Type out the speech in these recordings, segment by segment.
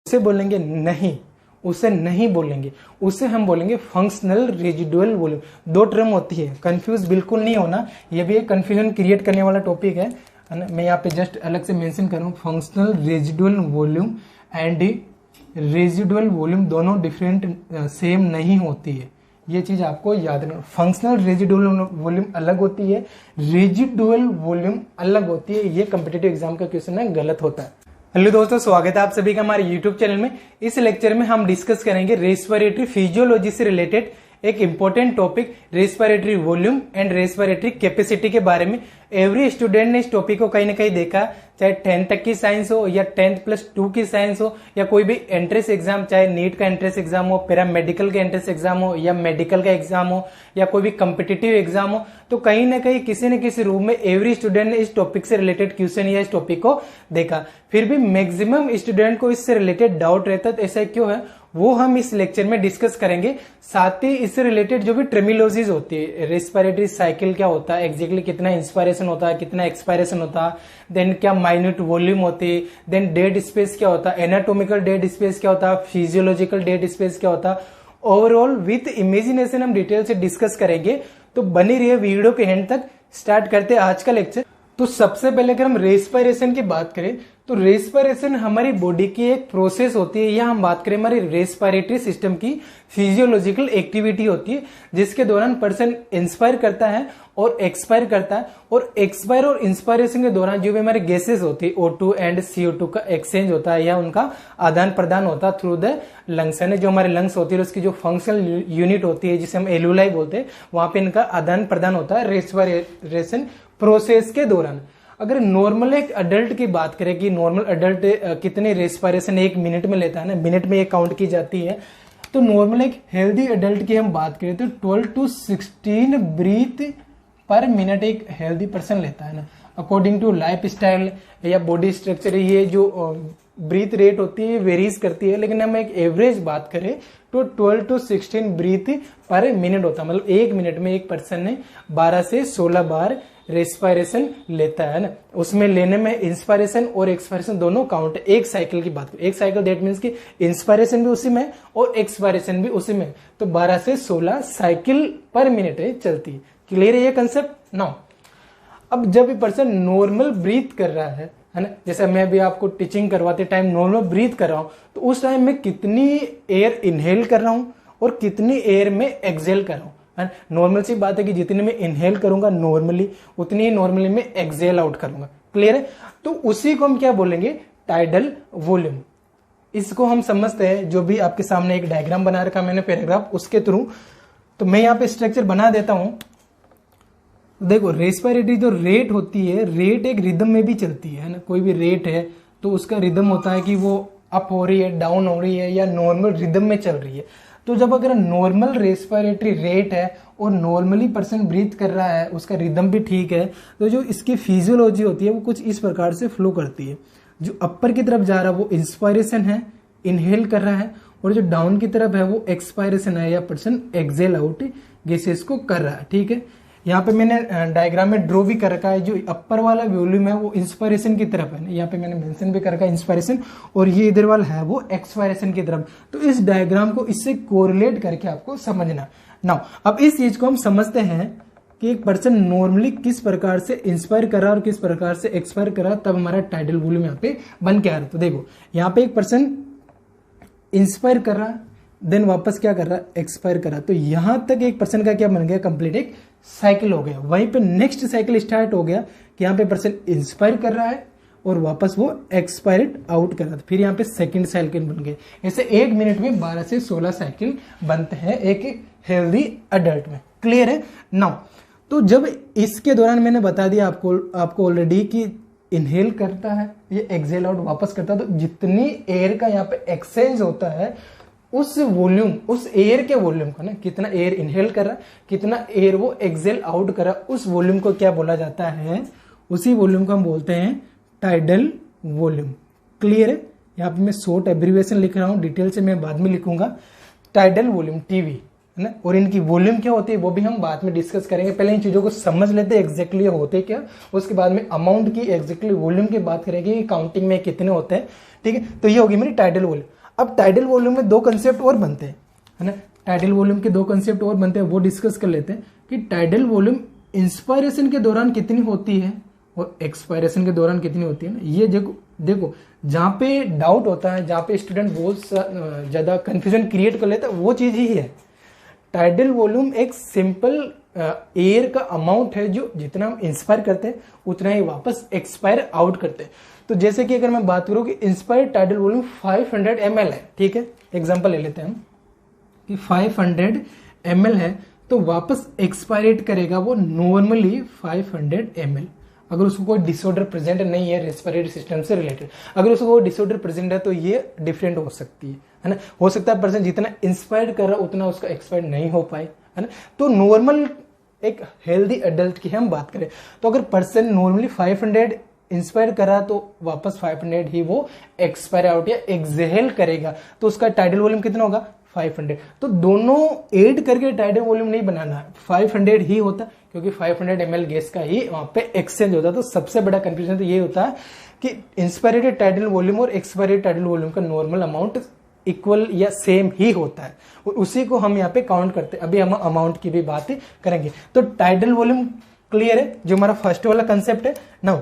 उसे बोलेंगे नहीं, उसे नहीं बोलेंगे, उसे हम बोलेंगे फंक्शनल रेजिडुअल वॉल्यूम। दो टर्म होती है, कंफ्यूज बिल्कुल नहीं होना, ये भी एक कंफ्यूजन क्रिएट करने वाला टॉपिक है ना। मैं यहाँ पे जस्ट अलग से मेंशन कर रहा हूँ, functional residual volume and residual volume दोनों डिफरेंट सेम नहीं होती है, ये चीज आपको याद रखना। फंक्शनल रेजिडुअल वॉल्यूम अलग होती है, रेजिडुअल वॉल्यूम अलग होती है। ये कॉम्पिटिटिव एग्जाम का क्वेश्चन है, गलत होता है। हेलो दोस्तों, स्वागत है आप सभी का हमारे यूट्यूब चैनल में। इस लेक्चर में हम डिस्कस करेंगे रेस्पिरेटरी फिजियोलॉजी से रिलेटेड एक important topic respiratory volume and respiratory capacity के बारे में। एवरी स्टूडेंट ने इस टॉपिक को कहीं ना कहीं देखा, चाहे 10th तक की साइंस हो या 10th+2 की साइंस हो या कोई भी एंट्रेंस एग्जाम, चाहे नीट का एंट्रेंस एग्जाम हो, पैरामेडिकल का एंट्रेंस एग्जाम हो या मेडिकल का एग्जाम हो या कोई भी कॉम्पिटिटिव एग्जाम हो, तो कहीं ना कहीं किसी न किसी रूप में एवरी स्टूडेंट ने इस टॉपिक से रिलेटेड क्वेश्चन या इस टॉपिक को देखा। फिर भी मैक्सिमम स्टूडेंट को इससे रिलेटेड डाउट रहता है, तो ऐसा क्यों है वो हम इस लेक्चर में डिस्कस करेंगे। साथ ही इससे रिलेटेड जो भी टर्मिनोलॉजीज होती है, रेस्पिरेटरी साइकिल क्या होता है, एग्जैक्टली कितना इंस्पायरेशन होता है, कितना एक्सपायरेशन होता है, देन क्या माइन्यूट वॉल्यूम होती है, देन डेड स्पेस क्या होता है, एनाटॉमिकल डेड स्पेस क्या होता है, फिजियोलॉजिकल डेड स्पेस क्या होता है, ओवरऑल विथ इमेजिनेशन हम डिटेल से डिस्कस करेंगे। तो बनी रहिए वीडियो के एंड तक। स्टार्ट करते हैं आज का लेक्चर। तो सबसे पहले अगर हम रेस्पिरेशन की बात करें तो रेस्पिरेशन हमारी बॉडी की एक प्रोसेस होती है, या हम बात करें हमारी रेस्पिरेटरी सिस्टम की फिजियोलॉजिकल एक्टिविटी होती है, जिसके दौरान पर्सन इंस्पायर करता है और एक्सपायर करता है। और एक्सपायर और इंस्पायरेशन के दौरान जो भी हमारी गैसेस होती है O2 एंड CO2 का एक्सचेंज होता है या उनका आदान प्रदान होता है थ्रू द लंग्स। है जो हमारे लंग्स होती है उसकी जो फंक्शनल यूनिट होती है जिसे हम एलुलाई बोलते हैं, वहां पे इनका आदान प्रदान होता है रेस्पिरेशन प्रोसेस के दौरान। अगर नॉर्मल एक अडल्ट की बात करें कि नॉर्मल अडल्ट कितने रेस्पिरेशन एक मिनट में लेता है ना, मिनट में ये काउंट की जाती है, तो नॉर्मल एक हेल्दी अडल्ट की हम बात करें तो 12 to 16 ब्रीथ पर मिनट एक हेल्दी पर्सन लेता है ना। अकॉर्डिंग टू लाइफ स्टाइल या बॉडी स्ट्रक्चर ये जो ब्रीथ रेट होती है वेरीज करती है, लेकिन हम एक एवरेज बात करें तो 12 to 16 ब्रीथ पर मिनट होता है। मतलब एक मिनट में एक पर्सन ने 12 से 16 बार रेस्पिरेशन लेता है ना। उसमें लेने में इंस्पायरेशन और एक्सपायरेशन दोनों काउंट है। एक साइकिल की बात करें, एक साइकिल दैट मीन्स कि इंस्पायरेशन भी उसी में और एक्सपायरेशन भी उसी में, तो 12 से 16 साइकिल पर मिनट है चलती है। क्लियर है ये कंसेप्ट नाउ। अब जब भी पर्सन नॉर्मल ब्रीथ कर रहा है ना, जैसे मैं भी आपको टीचिंग करवाते टाइम नॉर्मल ब्रीथ कर रहा हूं, तो उस टाइम में कितनी एयर इनहेल कर रहा हूं और कितनी एयर में एक्सहेल कर रहा हूं। नॉर्मल सी बात है कि जितनी मैं इनहेल करूंगा नॉर्मली, उतनी ही नॉर्मली मैं एक्सहेल आउट करूंगा। क्लियर है? तो उसी को हम क्या बोलेंगे, टाइडल वॉल्यूम। इसको हम समझते हैं, जो भी आपके सामने एक डायग्राम बना रखा मैंने पैराग्राफ, उसके थ्रू। तो मैं यहाँ पे स्ट्रक्चर बना देता हूं। देखो, रेस्पिरेटरी जो रेट होती है, रेट एक रिदम में भी चलती है ना। कोई भी रेट है तो उसका रिदम होता है कि वो अप हो रही है, डाउन हो रही है, या नॉर्मल रिदम में चल रही है। तो जब अगर नॉर्मल रेस्पिरेटरी रेट है और नॉर्मली पर्सन ब्रीथ कर रहा है, उसका रिदम भी ठीक है, तो जो इसकी फिजियोलॉजी होती है वो कुछ इस प्रकार से फ्लो करती है। जो अपर की तरफ जा रहा है वो इंस्पायरेशन है, इनहेल कर रहा है, और जो डाउन की तरफ है वो एक्सपायरेशन है या पर्सन एक्सहेल आउट गैसेस को कर रहा है। ठीक है, यहाँ पे मैंने डायग्राम में ड्रॉ भी कर रखा है। जो अपर वाला वॉल्यूम है वो इंस्पायरेशन की तरफ है, यहाँ पे मैंने मेंशन भी कर रखा है इंस्पायरेशन, और ये इधर वाला है वो एक्सपायरेशन की तरफ। तो इस डायग्राम को इससे कोरिलेट करके आपको समझना। नाउ अब इस चीज को हम समझते हैं कि एक पर्सन नॉर्मली किस प्रकार से इंस्पायर कर रहा है और किस प्रकार से एक्सपायर कर रहा है, तब हमारा टाइडल वॉल्यूम यहाँ पे बन के आ रहा है। तो देखो, यहाँ पे एक पर्सन इंस्पायर कर रहा है, देन वापस क्या कर रहा है, एक्सपायर कर रहा है। तो यहां तक एक पर्सन का क्या बन गया, कंप्लीट एक साइकिल हो गया। वहीं पे नेक्स्ट साइकिल स्टार्ट हो गया कि यहाँ पे पर्सन इंस्पायर कर रहा है और वापस वो एक्सपायर्ड आउट कर रहा था। फिर यहाँ पे सेकंड साइकिल बन गए। ऐसे एक मिनट में 12 से 16 साइकिल बनते हैं एक हेल्दी अडल्ट में। क्लियर है नाउ? तो जब इसके दौरान मैंने बता दिया आपको ऑलरेडी कि इनहेल करता है, ये एक्सहेल आउट वापस करता है, तो जितनी एयर का यहाँ पे एक्सचेंज होता है उस वॉल्यूम, उस एयर के वॉल्यूम को ना, कितना एयर इनहेल कर रहा है, कितना एयर वो एक्सहेल आउट कर रहा है, उस वॉल्यूम को क्या बोला जाता है, उसी वॉल्यूम को हम बोलते हैं टाइडल वॉल्यूम। क्लियर है? यहाँ पे मैं शॉर्ट एब्रीविएशन लिख रहा हूँ, डिटेल से मैं बाद में लिखूंगा। टाइडल वॉल्यूम टीवी है ना, और इनकी वॉल्यूम क्या होती है वो भी हम बाद में डिस्कस करेंगे। पहले इन चीजों को समझ लेते हैं एग्जैक्टली होते क्या, उसके बाद में अमाउंट की एग्जैक्टली वॉल्यूम की बात करेंगे कि काउंटिंग में कितने होते हैं। ठीक है, तो ये होगी मेरी टाइडल वॉल्यूम। अब टाइडल वॉल्यूम में दो कंसेप्ट और बनते हैं, है ना, टाइडल वॉल्यूम के दो कंसेप्ट और बनते हैं, वो डिस्कस कर लेते हैं कि टाइडल वॉल्यूम इंस्पायरेशन के दौरान कितनी होती है और एक्सपायरेशन के दौरान कितनी होती है ना। ये देखो जहां पे डाउट होता है, जहां पे स्टूडेंट बहुत ज्यादा कंफ्यूजन क्रिएट कर लेता है, वो चीज ही है। टाइडल वॉल्यूम एक सिंपल एयर का अमाउंट है जो जितना हम इंस्पायर करते हैं उतना ही वापस एक्सपायर आउट करते हैं। तो जैसे कि अगर मैं बात करूं कि इंस्पायर्ड टाइडल वॉल्यूम 500 ml है, ठीक है, एग्जांपल ले लेते हैं हम कि 500 ml है, तो वापस एक्सपायरेट करेगा वो नॉर्मली 500 ml। अगर उसको कोई डिसऑर्डर प्रेजेंट नहीं है रेस्पिरेटरी सिस्टम से रिलेटेड, अगर उसको कोई डिसऑर्डर प्रेजेंट है तो ये डिफरेंट हो सकती है ना। हो सकता है पर्सन जितना इंस्पायर्ड कर रहा है उतना उसका एक्सपायर्ड नहीं हो पाए, है ना। तो नॉर्मल एक हेल्दी एडल्ट की हम बात करें तो अगर पर्सन नॉर्मली 500 इंस्पायर करा तो वापस 500 ही वो एक्सपायर आउट या एक्सहेल करेगा, तो उसका टाइडल वॉल्यूम कितना होगा 500। तो दोनों ऐड करके टाइडल वॉल्यूम नहीं बनाना, 500 ही होता क्योंकि 500 ml गैस का ही वहां पे एक्सचेंज होता। तो सबसे बड़ा कंफ्यूजन तो ये होता है कि इंस्पायरेटेड टाइडल वॉल्यूम और एक्सपायरेटेड टाइडल वॉल्यूम का नॉर्मल अमाउंट इक्वल या सेम ही होता है और उसी को हम यहाँ पे काउंट करते हैं। अभी हम अमाउंट की भी बात करेंगे। तो टाइडल वॉल्यूम क्लियर है, जो हमारा फर्स्ट वाला कंसेप्ट है। नाउ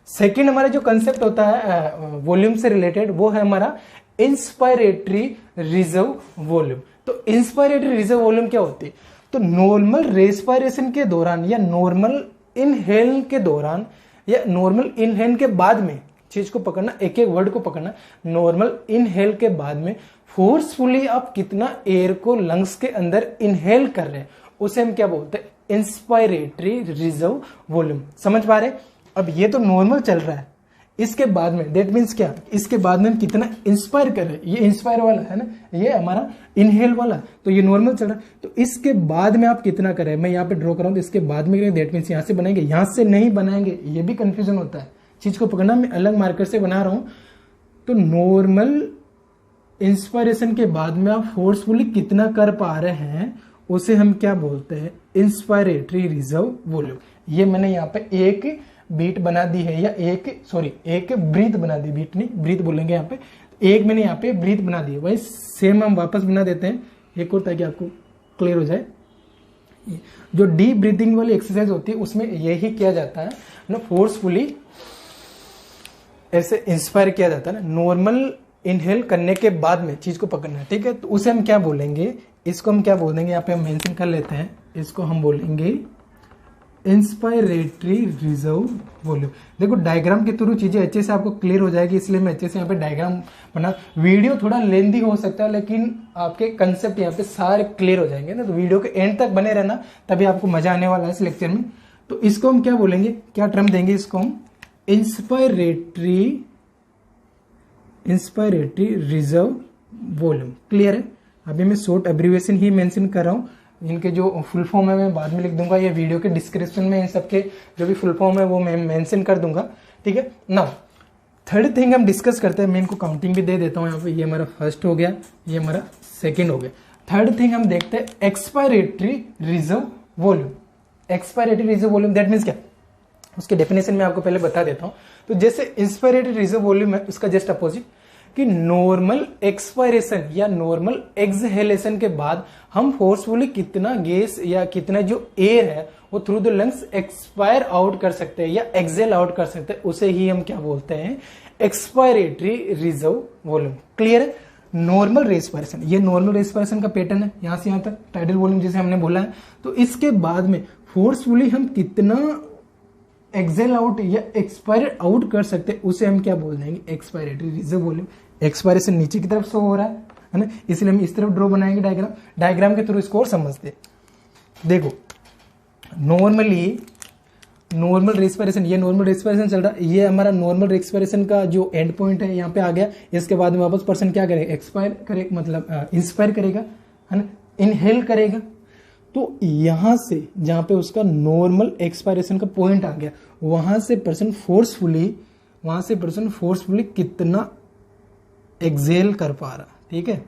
सेकेंड हमारा जो कंसेप्ट होता है वॉल्यूम से रिलेटेड वो है हमारा इंस्पायरेटरी रिजर्व वॉल्यूम। तो इंस्पायरेटरी रिजर्व वॉल्यूम क्या होती है? तो नॉर्मल रेस्पिरेशन के दौरान या नॉर्मल इनहेल के दौरान या नॉर्मल इनहेल के बाद में, चीज को पकड़ना, एक एक वर्ड को पकड़ना, नॉर्मल इनहेल के बाद में फोर्सफुली आप कितना एयर को लंग्स के अंदर इनहेल कर रहे हैं उसे हम क्या बोलते हैं? Inspiratory reserve volume. समझ पा रहे? अब ये तो नॉर्मल चल रहा है, इसके बाद में दैट मीन्स क्या, इसके बाद में हम कितना इंस्पायर कर रहे हैं, ये इंस्पायर वाला है ना, ये हमारा इनहेल वाला, तो ये नॉर्मल चल रहा है। तो इसके बाद में आप कितना कर रहे हैं, मैं यहाँ पे ड्रॉ कर रहा हूं, तो इसके बाद में दैट मीन्स यहां से बनाएंगे, यहां से नहीं बनाएंगे, ये भी कंफ्यूजन होता है। चीज को पकड़ना, मैं अलग मार्कर से बना रहा हूं। तो नॉर्मल इंस्पायरेशन के बाद में आप फोर्सफुली कितना कर पा रहे हैं उसे हम क्या बोलते हैं? Inspiratory reserve volume. ये मैंने यहाँ पे एक बीट बना दी है या एक ब्रीथ बना दी, बीट नहीं ब्रीथ बोलेंगे यहाँ पे, एक मैंने यहाँ पे ब्रीथ बना दी है। वही सेम हम वापस बना देते हैं एक और ताकि आपको क्लियर हो जाए। जो डीप ब्रीथिंग वाली एक्सरसाइज होती है उसमें यही किया जाता है ना, फोर्सफुली ऐसे इंस्पायर किया जाता है ना, नॉर्मल इनहेल करने के बाद में चीज को पकड़ना है, ठीक है। तो उसे हम क्या बोलेंगे? इसको हम क्या बोल देंगे, यहाँ पे हम मेंशन कर लेते हैं, इसको हम बोलेंगे इंस्पायरेटरी रिजर्व वॉल्यूम। देखो डायग्राम के थ्रू चीजें अच्छे से आपको क्लियर हो जाएगी, इसलिए मैं अच्छे से यहाँ पे डायग्राम बना। वीडियो थोड़ा लेंदी हो सकता है लेकिन आपके कंसेप्ट यहाँ पे सारे क्लियर हो जाएंगे ना, तो वीडियो के एंड तक बने रहना, तभी आपको मजा आने वाला है इस लेक्चर में। तो इसको हम क्या बोलेंगे, क्या टर्म देंगे इसको हम? Inspiratory reserve volume. क्लियर है? अभी मैं शॉर्ट एब्रीविएशन ही मेंशन कर रहा हूँ, इनके जो फुल फॉर्म है मैं बाद में लिख दूंगा, ये वीडियो के डिस्क्रिप्शन में इन सबके जो भी फुल फॉर्म है वो मैं मेंशन कर दूंगा, ठीक है। नाउ थर्ड थिंग हम डिस्कस करते हैं, मैं इनको काउंटिंग भी दे देता हूँ यहाँ पे, ये हमारा फर्स्ट हो गया, ये हमारा सेकेंड हो गया। थर्ड थिंग हम देखते हैं expiratory reserve volume. Expiratory reserve volume that means क्या, उसके डेफिनेशन में आपको पहले बता देता हूँ। तो जैसे इंस्पायरेटरी रिजर्व वॉल्यूम है उसका जस्ट अपोजिट कि नॉर्मल एक्सपायरेशन या नॉर्मल एक्सहेलेशन के बाद हम फोर्सफुली कितना गैस या कितना जो एयर है वो through the lungs expire out कर सकते हैं या एक्सहेल आउट कर सकते हैं, उसे ही हम क्या बोलते हैं? Expiratory reserve volume. क्लियर है? नॉर्मल रेस्पिरेशन, ये नॉर्मल रेस्पिरेशन का पैटर्न है यहां से यहां तक, टाइडल वॉल्यूम जैसे हमने बोला है। तो इसके बाद में फोर्सफुली हम कितना एक्सहेल आउट या एक्सपायर आउट कर सकते हैं उसे हम क्या बोल देंगे? Expiratory reserve volume. एक्सपायरेशन नीचे की तरफ शो हो रहा है ना, इसलिए हम इस तरफ ड्रॉ बनाएंगे डायग्राम, डायग्राम के थ्रू इसको और समझते हैं। देखो नॉर्मली नॉर्मल रेस्पिरेशन, ये नॉर्मल रेस्पिरेशन चल रहा है, ये हमारा नॉर्मल रेस्पिरेशन का जो एंड पॉइंट है यहाँ पे आ गया। इसके बाद में वापस पर्सन क्या करेगा? एक्सपायर करेगा, मतलब इंस्पायर करेगा, है ना, इनहेल करेगा। तो यहां से जहां पे उसका नॉर्मल एक्सपायरेशन का पॉइंट आ गया, वहां से पर्सन फोर्सफुली कितना एक्सहेल कर पा रहा, ठीक है,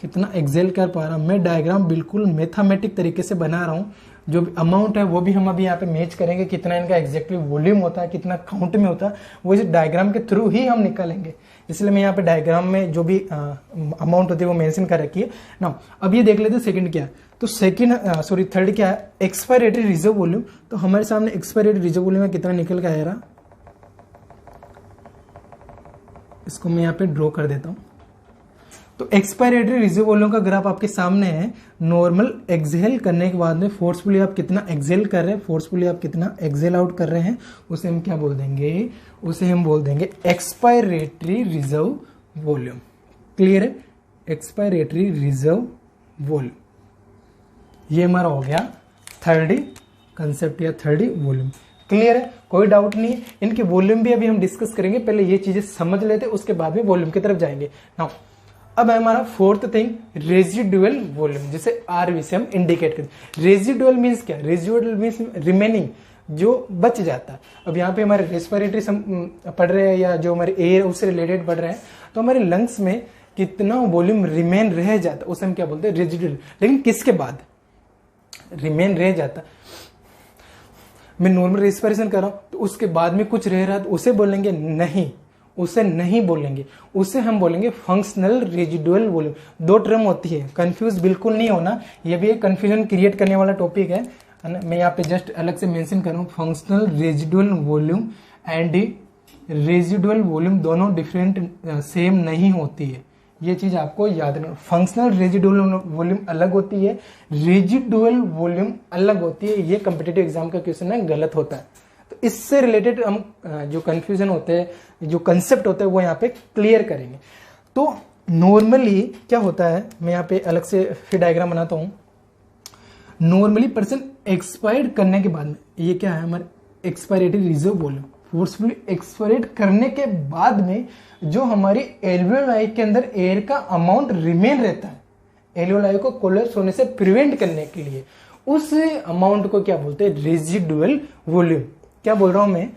कितना एक्सहेल कर पा रहा। मैं डायग्राम बिल्कुल मैथमेटिक तरीके से बना रहा हूं, जो भी अमाउंट है वो भी हम अभी यहाँ पे मैच करेंगे, कितना इनका एग्जैक्टली वॉल्यूम होता है, कितना काउंट में होता है, वो इस डायग्राम के थ्रू ही हम निकालेंगे इसलिए मैं यहाँ पे डायग्राम में जो भी अमाउंट होती है वो मेंशन कर रखी है ना। अब ये देख लेते हैं सेकंड क्या है। तो थर्ड क्या है, एक्सपायरेटरी रिजर्व वॉल्यूम। तो हमारे सामने एक्सपायरेटरी रिजर्व वॉल्यूम में कितना निकल के आया रहा, इसको मैं यहाँ पे ड्रॉ कर देता हूँ। तो एक्सपायरेटरी रिजर्व वॉल्यूम का ग्राफ आपके सामने है। नॉर्मल एक्सहेल करने के बाद में फोर्सफुली आप कितना एक्सहेल कर रहे हैं, फोर्सफुली आप कितना एक्सहेल आउट कर रहे हैं, उसे हम क्या बोल देंगे, उसे हम बोल देंगे एक्सपायरेटरी रिजर्व वॉल्यूम। क्लियर है, एक्सपायरेटरी रिजर्व वॉल्यूम। ये हमारा हो गया थर्ड कंसेप्ट या थर्ड वॉल्यूम। क्लियर है, कोई डाउट नहीं है। इनके वॉल्यूम भी अभी हम डिस्कस करेंगे, पहले ये चीजें समझ लेते हैं, उसके बाद में वॉल्यूम की तरफ जाएंगे। नाउ अब है हमारा फोर्थ थिंग रेजिडुअल वॉल्यूम, जिसे आरवी से हम इंडिकेट करते हैं। रेजिडुअल मीन्स क्या, रेजिडुअल मीन्स रिमेनिंग, जो बच जाता है। अब यहाँ पे हमारे रेस्पिरेटरी पढ़ रहे हैं या जो हमारे एयर उससे रिलेटेड पढ़ रहे हैं, तो हमारे लंग्स में कितना वॉल्यूम रिमेन रह जाता है उसे हम क्या बोलते हैं, रेजिडुअल। लेकिन किसके बाद रिमेन रह जाता, मैं नॉर्मल रेस्पिरेशन कर रहा हूं तो उसके बाद में कुछ रह रहा है तो उसे बोलेंगे नहीं, उसे नहीं बोलेंगे, उसे हम बोलेंगे फंक्शनल रेजिडुअल वॉल्यूम। दो टर्म होती है, कंफ्यूज बिल्कुल नहीं होना, ये भी एक कंफ्यूजन क्रिएट करने वाला टॉपिक है ना। मैं यहाँ पे जस्ट अलग से मेंशन कर रहा हूँ, functional residual volume and residual volume दोनों डिफरेंट सेम नहीं होती है, ये चीज आपको याद रखना। फंक्शनल रेजिडुअल वॉल्यूम अलग होती है, रेजिडुअल वॉल्यूम अलग होती है। ये कॉम्पिटिटिव एग्जाम का क्वेश्चन है, गलत होता है। तो इससे रिलेटेड हम जो कंफ्यूजन होते हैं, जो कंसेप्ट होते हैं, वो यहाँ पे क्लियर करेंगे। तो नॉर्मली क्या होता है, मैं यहाँ पे अलग से फिर डायग्राम बनाता हूँ। नॉर्मली पर्सन एक्सपायर्ड करने के बाद में, ये क्या है हमारे एक्सपायरेटरी रिजर्व वॉल्यूम, फोर्सफुली एक्सपायरेट करने के बाद में जो हमारी एल्वियोलाई के अंदर एयर का अमाउंट रिमेन रहता है, एल्वियोलाई को कोलैप्स होने से प्रिवेंट करने के लिए, उस अमाउंट को क्या बोलते हैं, रेजिडुअल वॉल्यूम। क्या बोल रहा हूं मैं,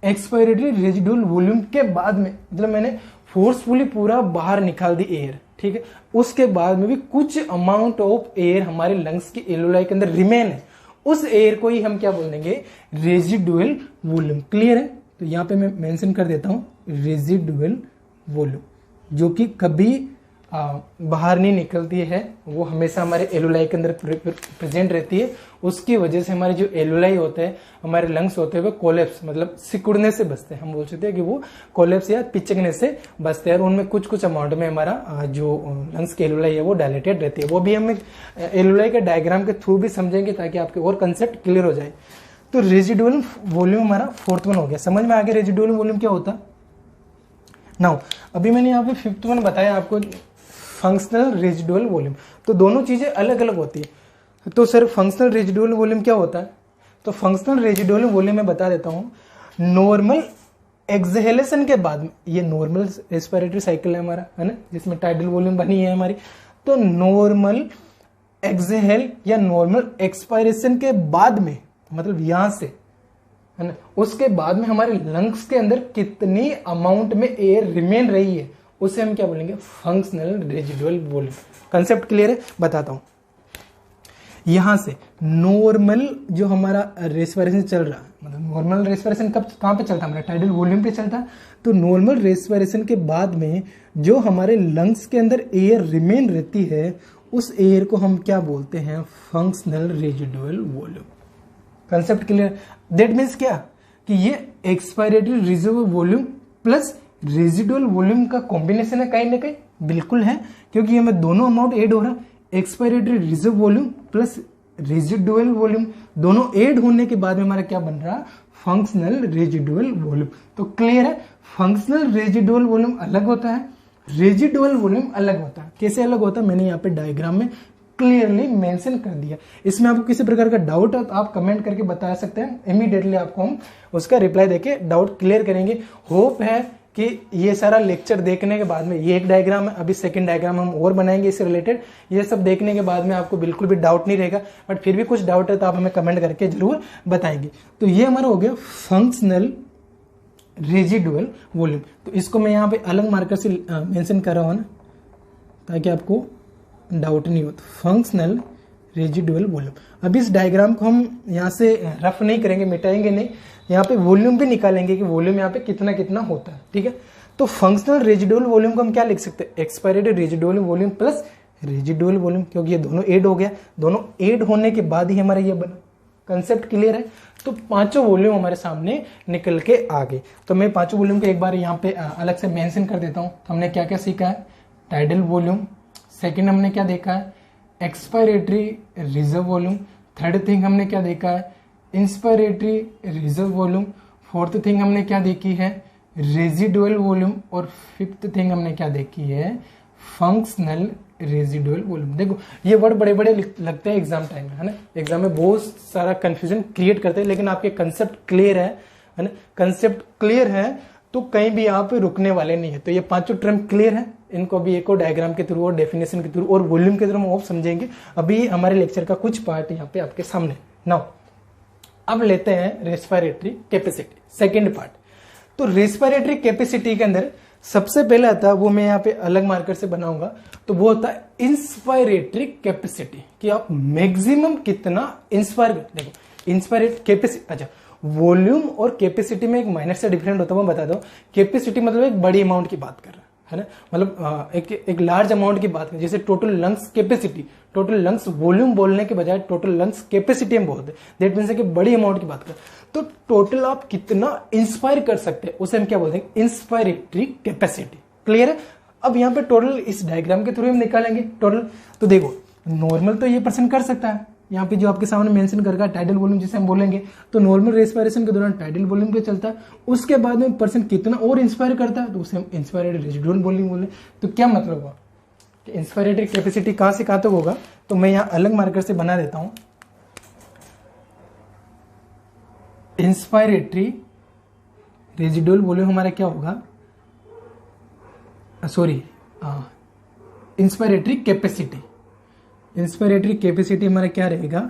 एक्सपायरेटरी रेजिडुअल वॉल्यूम के बाद में, मतलब मैंने फोर्सफुली पूरा बाहर निकाल दी एयर, ठीक है, उसके बाद में भी कुछ अमाउंट ऑफ एयर हमारे लंग्स की एल्वियोलाई के अंदर रिमेन है, उस एयर को ही हम क्या बोल देंगे, रेजिडुअल वॉल्यूम। क्लियर है, तो यहां पे मैं मेंशन कर देता हूं रेजिडुअल वॉल्यूम, जो कि कभी बाहर नहीं निकलती है, वो हमेशा हमारे एल्वियोलाई के अंदर प्रेजेंट रहती है। उसकी वजह से हमारे जो एल्वियोलाई होते हैं, हमारे लंग्स होते हैं, वो कोलैप्स मतलब सिकुड़ने से बचते हैं। हम बोल सकते हैं कि वो कोलैप्स या पिचकने से बचते हैं, और उनमें कुछ कुछ अमाउंट में हमारा जो लंग्स की एल्वियोलाई है वो डायलेटेड रहती है। वो भी हम एल्वियोलाई के डायग्राम के थ्रू भी समझेंगे, ताकि आपके और कंसेप्ट क्लियर हो जाए। तो रेजिडुअल वॉल्यूम हमारा फोर्थ वन हो गया। समझ में आ गया रेजिडुअल वॉल्यूम क्या होता। नाउ अभी मैंने यहाँ पे फिफ्थ वन बताया आपको, फंक्शनल रेजिडुअल वॉल्यूम। तो दोनों चीजें अलग अलग होती है। तो सर फंक्शनल रेजिडुअल वॉल्यूम क्या होता है, तो फंक्शनल रेजिडुअल वॉल्यूम मैं बता देता हूं, नॉर्मल एक्सहेलेशन के बाद में, ये नॉर्मल रेस्पिरेटरी साइकिल है हमारा, है ना, जिसमें टाइडल वॉल्यूम बनी है हमारी। तो नॉर्मल एक्सहेल या नॉर्मल एक्सपायरेशन के बाद में, मतलब यहां से, है ना, उसके बाद में हमारे लंग्स के अंदर कितनी अमाउंट में एयर रिमेन रही है, उसे हम क्या बोलेंगे, functional residual volume. Concept clear है, बताता हूं। यहां से नॉर्मल जो हमारा रेस्पिरेशन चल रहा है, मतलब नॉर्मल रेस्पिरेशन कब कहां पे चलता है, हमारा टाइडल वॉल्यूम पे चलता है। तो नॉर्मल रेस्पिरेशन के बाद में जो हमारे लंग्स के अंदर एयर रिमेन रहती है, उस एयर को हम क्या बोलते हैं, functional residual volume. Concept clear. That means क्या, कि ये expiratory reserve volume plus residual volume का कॉम्बिनेशन है, कहीं ना कहीं बिल्कुल है, क्योंकि हमें दोनों अमाउंट ऐड हो रहा है। Expiratory reserve volume plus residual volume दोनों ऐड होने के बाद में हमारा क्या बन रहा, फंक्शनल रेजिडुअल वॉल्यूम। तो क्लियर है, फंक्शनल रेजिडुअल वॉल्यूम अलग होता है, रेजिडुअल वॉल्यूम अलग होता है। कैसे अलग होता है, मैंने यहाँ पे डायग्राम में क्लियरली मेंशन कर दिया। इसमें आपको किसी प्रकार का डाउट है तो आप कमेंट करके बता सकते हैं, इमीडिएटली आपको हम उसका रिप्लाई देके डाउट क्लियर करेंगे। होप है कि ये सारा लेक्चर देखने के बाद में, ये एक डायग्राम है, अभी सेकंड डायग्राम हम और बनाएंगे इससे रिलेटेड, ये सब देखने के बाद में आपको बिल्कुल भी डाउट नहीं रहेगा। बट फिर भी कुछ डाउट है तो आप हमें कमेंट करके जरूर बताएंगे। तो ये हमारा हो गया फंक्शनल रेजिडुअल वॉल्यूम। तो इसको मैं यहाँ पे अलग मार्कर से मेंशन कर रहा हूँ ना, ताकि आपको डाउट नहीं हो। तो फंक्शनल रेजिडुअल वॉल्यूम। अब इस डायग्राम को हम यहाँ से रफ नहीं करेंगे, मिटाएंगे नहीं, यहाँ पे वॉल्यूम भी निकालेंगे कि वॉल्यूम यहाँ पे कितना कितना होता है, ठीक है। तो फंक्शनल रेजिडुअल वॉल्यूम को हम क्या लिख सकते हैं, expiratory residual volume plus residual volume, क्योंकि ये दोनों ऐड हो गया, दोनों ऐड होने के बाद ही हमारा ये बना। कंसेप्ट क्लियर है? तो पांचों वॉल्यूम हमारे सामने निकल के आ गए। तो मैं पांचों वॉल्यूम को एक बार यहाँ पे अलग से मेंशन कर देता हूँ। तो हमने क्या क्या सीखा है, टाइडल वॉल्यूम, सेकंड हमने क्या देखा है, expiratory reserve volume, third thing हमने क्या देखा है, inspiratory reserve volume, fourth thing हमने क्या देखी है, रेजिडुअल वॉल्यूम, और फिफ्थ थिंग हमने क्या देखी है, फंक्शनल रेजिडुअल वॉल्यूम। देखो ये वर्ड बड़े बड़े लगते हैं एग्जाम टाइम में, है ना, एग्जाम में बहुत सारा कंफ्यूजन क्रिएट करते हैं, लेकिन आपके कंसेप्ट क्लियर है ना, कंसेप्ट क्लियर है तो कहीं भी आप रुकने वाले नहीं है। तो ये पांचों टर्म क्लियर है, इनको भी एक और डायग्राम के थ्रू और डेफिनेशन के थ्रू और वॉल्यूम के थ्रू हम और समझेंगे। अभी हमारे लेक्चर का कुछ पार्ट यहाँ पे आपके सामने। नाउ अब लेते हैं रेस्पिरेटरी कैपेसिटी, सेकेंड पार्ट। तो रेस्पिरेटरी कैपेसिटी के अंदर सबसे पहले आता है, वो मैं यहाँ पे अलग मार्कर से बनाऊंगा, तो वो होता है इंस्पायरेटरी कैपेसिटी, कि आप मैक्सिमम कितना इंस्पायर। देखो इंस्पायरेट कैपेसिटी, अच्छा वॉल्यूम और कैपेसिटी में एक माइनर से डिफरेंट होता है, वो बता दो। कैपेसिटी मतलब एक बड़ी अमाउंट की बात कर रहा है ना, मतलब एक लार्ज अमाउंट की बात कर, जैसे total lungs capacity, total lungs volume बोलने के बजाय टोटल लंग्स कैपेसिटी हम बोलते हैं, दैट मीन्स कि बड़ी अमाउंट की बात कर। तो टोटल आप कितना इंस्पायर कर सकते हैं उसे हम क्या बोलते हैं, इंस्पायरेटरी कैपेसिटी। क्लियर है? अब यहाँ पे टोटल इस डायग्राम के थ्रू हम निकालेंगे टोटल। तो देखो नॉर्मल तो ये पर्सन कर सकता है, यहाँ पे जो आपके सामने मेंशन करके टाइडल वॉल्यूम जिसे हम बोलेंगे, तो नॉर्मल रेस्पिरेशन के दौरान टाइडल वॉल्यूम पे चलता है। उसके बाद में पर्सन कितना और इंस्पायर करता है तो उसे हम इंस्पायरेटरी रेजिडुअल वॉल्यूम बोले। तो क्या मतलब हुआ कि इंस्पायरेटरी कैपेसिटी कहां से कहां तक होगा, तो मैं यहाँ अलग मार्कर से बना देता हूं। इंस्पायरेटरी रेजिडुअल वॉल्यूम हमारा क्या होगा, sorry inspiratory capacity, inspiratory capacity हमारा क्या रहेगा,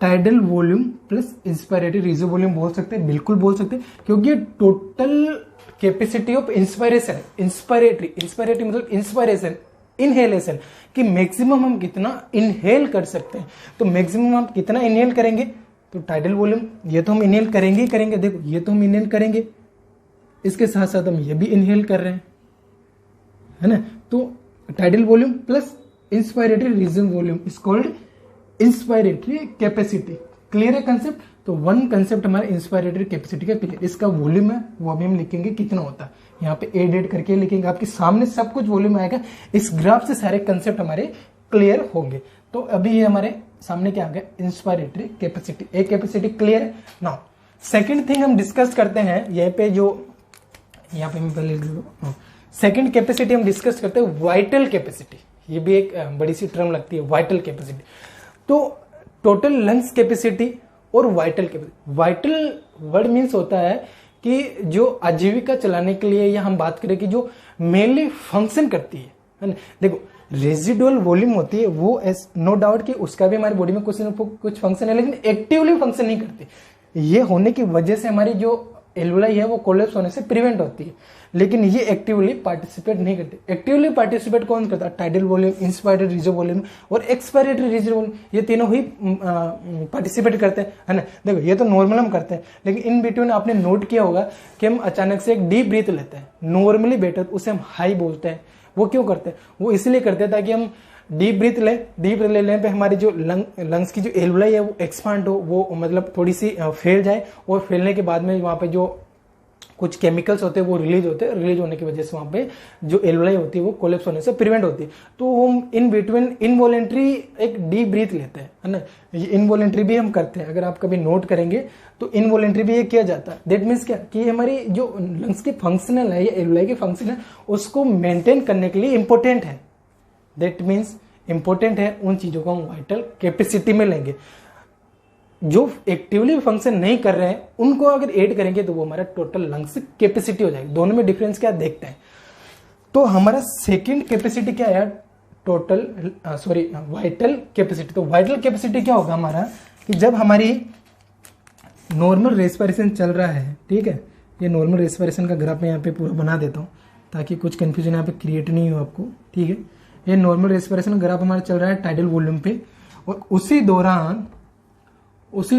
tidal volume plus inspiratory reserve volume बोल सकते हैं, बिल्कुल बोल सकते हैं, क्योंकि total capacity of inspiration, inspiratory मतलब इंस्पायरेशन, इनहेलेशन, कि मैक्सिमम हम कितना इनहेल कर सकते हैं। तो मैक्सिमम हम कितना इनहेल करेंगे, तो टाइडल वॉल्यूम, ये तो हम इनहेल करेंगे ही करेंगे। देखो ये तो हम इनहेल करेंगे, इसके साथ साथ हम ये भी इनहेल कर रहे हैं, है ना। तो tidal volume plus inspiratory reserve volume is called inspiratory capacity. Clear है कंसेप्ट? तो वन कंसेप्ट हमारा इंस्पायरेटरी कैपेसिटी का क्लियर। इसका वॉल्यूम है वो अभी हम लिखेंगे कितना होता है, यहाँ पे एड करके लिखेंगे, आपके सामने सब कुछ वॉल्यूम आएगा। इस ग्राफ से सारे कंसेप्ट हमारे क्लियर होंगे। तो अभी ये हमारे सामने क्या आ गया, इंस्पायरेटरी कैपेसिटी, एक कैपेसिटी क्लियर है। नाउ सेकंड थिंग हम डिस्कस करते हैं, यहाँ पे जो यहाँ पे मैं पहले सेकंड कैपेसिटी हम डिस्कस करते हैं, वाइटल कैपेसिटी। ये भी एक बड़ी सी टर्म लगती है, वाइटल कैपेसिटी। तो टोटल लंग्स कैपेसिटी और vital capacity, vital word means होता है कि जो आजीविका चलाने के लिए, या हम बात करें कि जो मेनली फंक्शन करती है ना। देखो रेजिडुअल वॉल्यूम होती है वो नो डाउट कि उसका भी हमारी बॉडी में कुछ फंक्शन है, लेकिन एक्टिवली फंक्शन नहीं करती। ये होने की वजह से हमारी जो एल्वुलाई है वो कोलैप्स होने से प्रिवेंट होती है, लेकिन ये एक्टिवली पार्टिसिपेट नहीं करते। एक्टिवली पार्टिसिपेट कौन करता है, tidal volume, inspiratory reserve volume और एक्सपायरेटरी रिजर्व वॉल्यूम, ये तीनों ही पार्टिसिपेट करते हैं, है ना। देखो ये तो नॉर्मल हम करते हैं, लेकिन इन बिटवीन आपने नोट किया होगा कि हम अचानक से एक डीप ब्रीथ लेते हैं, नॉर्मली बेटर उसे हम हाई बोलते हैं। वो क्यों करते हैं, वो इसलिए करते हैं ताकि हम डीप ब्रीथ ले, डीप ब्रीथ लेने पे हमारी जो लंग्स की जो एल्वुलाई है वो एक्सपांड हो, वो मतलब थोड़ी सी फैल जाए, और फैलने के बाद में वहां पे जो कुछ केमिकल्स होते हैं वो रिलीज होते हैं, रिलीज होने की वजह से वहां पे जो एल्वुलाई होती है वो कोलैप्स होने से प्रिवेंट होती है। तो हम इन बिटवीन इनवॉलेंट्री एक डीप ब्रीथ लेते हैं, है ना। ये इनवॉलेंट्री भी हम करते हैं, अगर आप कभी नोट करेंगे तो इनवॉलेंट्री भी ये किया जाता है। दैट मीन्स क्या कि हमारी जो लंग्स की फंक्शनल है या एल्वुलाई की फंक्शन है उसको मेंटेन करने के लिए इंपॉर्टेंट है। दैट मीन्स इंपॉर्टेंट है, उन चीजों को हम वाइटल कैपेसिटी में लेंगे। जो एक्टिवली फंक्शन नहीं कर रहे हैं उनको अगर ऐड करेंगे तो वो हमारा टोटल लंग्स कैपेसिटी हो जाएगी। दोनों में डिफरेंस क्या देखते हैं। तो हमारा सेकंड कैपेसिटी क्या है, टोटल वाइटल कैपेसिटी। तो वाइटल कैपेसिटी क्या होगा हमारा, कि जब हमारी नॉर्मल रेस्पिरेशन चल रहा है, ठीक है, ये नॉर्मल रेस्पिरेशन का ग्राफ मैं यहाँ पे पूरा बना देता हूँ ताकि कुछ कंफ्यूजन यहाँ पे क्रिएट नहीं हो आपको, ठीक है। ये नॉर्मल रेस्पिरेशन ग्राफ हमारा चल रहा है टाइडल वॉल्यूम पे, और उसी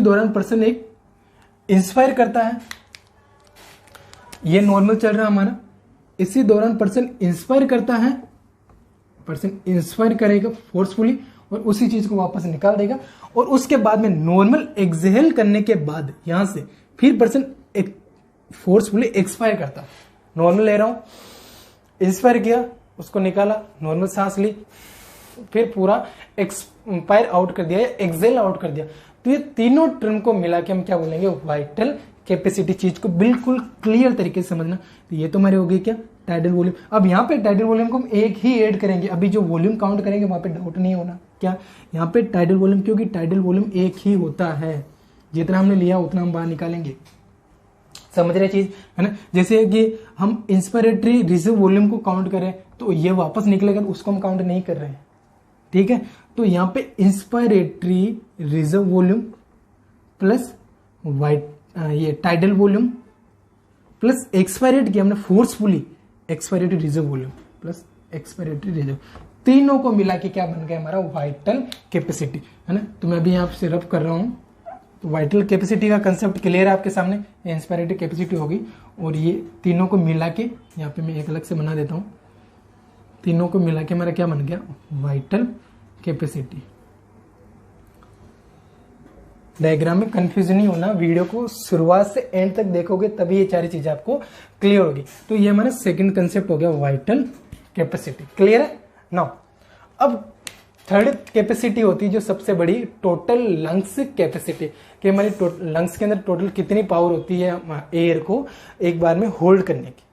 दौरान पर्सन एक इंस्पायर करता है। ये नॉर्मल चल रहा है हमारा, इसी दौरान पर्सन इंस्पायर करता है, पर्सन इंस्पायर करेगा फोर्सफुली और उसी चीज को वापस निकाल देगा, और उसके बाद में नॉर्मल एक्सहेल करने के बाद यहां से फिर पर्सन फोर्सफुली एक्सपायर करता। नॉर्मल ले रहा हूं, इंस्पायर किया, उसको निकाला, नॉर्मल सांस ली, फिर पूरा एक्सपायर आउट कर दिया या एक्सहेल आउट कर दिया। तो ये तीनों टर्म को मिला के हम क्या बोलेंगे, वाइटल कैपेसिटी। चीज को बिल्कुल क्लियर तरीके से समझना। तो ये तो हमारे हो गई क्या, टाइडल वॉल्यूम। अब यहाँ पे टाइडल वॉल्यूम को हम एक ही ऐड करेंगे, अभी जो वॉल्यूम काउंट करेंगे वहां पे डाउट नहीं होना। क्या यहाँ पे टाइडल वॉल्यूम, क्योंकि टाइडल वॉल्यूम एक ही होता है, जितना हमने लिया उतना हम बाहर निकालेंगे। समझ रहे चीज है ना। जैसे कि हम इंस्पायरेटरी रिजर्व वॉल्यूम को काउंट करें तो ये वापस निकलेगा, तो उसको हम काउंट नहीं कर रहे हैं, ठीक है। तो यहाँ पे इंस्पायरेटरी रिजर्व वॉल्यूम प्लस ये टाइडल वॉल्यूम प्लस एक्सपायरेट किया हमने forcefully, expiratory reserve volume plus expiratory reserve, तीनों को मिला के क्या बन गया हमारा, वाइटल कैपेसिटी, है ना। तो मैं अभी यहाँ से रब कर रहा हूं। तो वाइटल कैपेसिटी का कंसेप्ट क्लियर है आपके सामने। इंस्पायरेटरी कैपेसिटी होगी और ये तीनों को मिला के यहाँ पे मैं एक अलग से बना देता हूँ। तीनों को मिला के हमारा क्या बन गया, वाइटल कैपेसिटी। डायग्राम में कंफ्यूजन नहीं होना, वीडियो को शुरुआत से एंड तक देखोगे तभी ये सारी चीजें आपको क्लियर होगी। तो ये हमारा सेकंड कंसेप्ट हो गया, वाइटल कैपेसिटी। क्लियर है। नाउ अब थर्ड कैपेसिटी होती है जो सबसे बड़ी, टोटल लंग्स कैपेसिटी। कि हमारी लंग्स के अंदर टोटल कितनी पावर होती है एयर को एक बार में होल्ड करने की,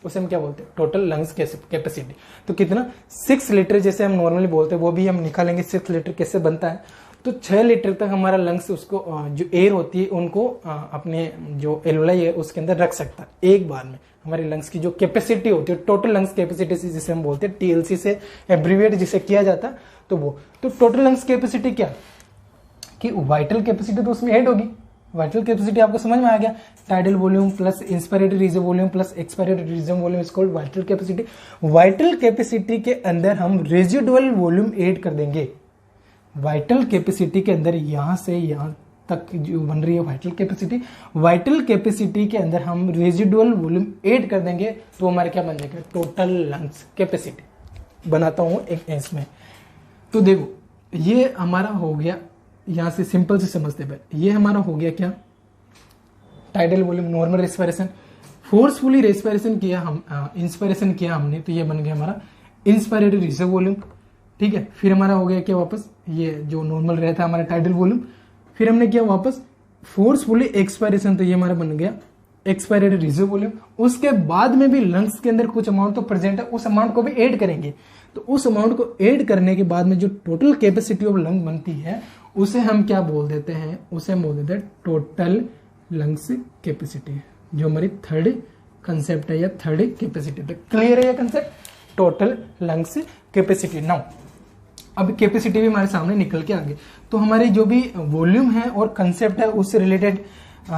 उसे हम क्या बोलते हैं, टोटल लंग्स कैपेसिटी। तो कितना, 6 लीटर जैसे हम नॉर्मली बोलते हैं, वो भी हम निकालेंगे 6 लीटर कैसे बनता है। तो 6 लीटर तक हमारा लंग्स उसको जो एयर होती है उनको अपने जो एलुलाई है उसके अंदर रख सकता है एक बार में। हमारे लंग्स की जो कैपेसिटी होती है, टोटल लंग्स कैपेसिटी जिसे हम बोलते हैं, टीएलसी से एब्रीविएट जिसे किया जाता है, तो वो तो टोटल लंग्स कैपेसिटी क्या कि वाइटल कैपेसिटी तो उसमें ऐड होगी। वाइटल कैपेसिटी आपको समझ में आ गया, tidal volume plus inspiratory reserve volume plus expiratory reserve volume is called vital capacity. Vital capacity के अंदर हम रेजिडुअल वॉल्यूम ऐड कर देंगे। वाइटल कैपेसिटी के अंदर यहां से यहां तक जो बन रही है वाइटल कैपेसिटी, वाइटल कैपेसिटी के अंदर हम रेजिडुअल वॉल्यूम ऐड कर देंगे तो हमारे क्या बन जाएगा, टोटल लंग्स कैपेसिटी। बनाता हूं एक इसमें। तो देखो ये हमारा हो गया, यहां से सिंपल से समझते हैं, ये हमारा हो गया क्या, tidal volume, normal respiration, forcefully respiration किया हम, इंस्पिरेशन किया हमने, तो ये बन गया हमारा इंस्पायरेटरी रिजर्व वॉल्यूम। ठीक है, फिर हमारा हो गया क्या वापस, ये जो नॉर्मल रहता है हमारा टाइडल वॉल्यूम, फिर हमने किया वापस फोर्सफुली एक्सपायरेशन, तो ये हमारा बन गया एक्सपायरेटरी रिजर्व वॉल्यूम। उसके बाद में भी लंग्स के अंदर कुछ अमाउंट तो प्रेजेंट है, उस अमाउंट को भी ऐड करेंगे। तो उस अमाउंट को ऐड करने के बाद में जो टोटल कैपेसिटी ऑफ लंग बनती है उसे हम क्या बोल देते हैं, उसे हम बोल देते हैं टोटल लंग्स कैपेसिटी, जो हमारी थर्ड कंसेप्ट है या थर्ड कैपेसिटी। तो क्लियर है ये concept, total lungs capacity. Now अब कैपेसिटी भी हमारे सामने निकल के आ गई। तो हमारी जो भी वॉल्यूम है और कंसेप्ट है उससे रिलेटेड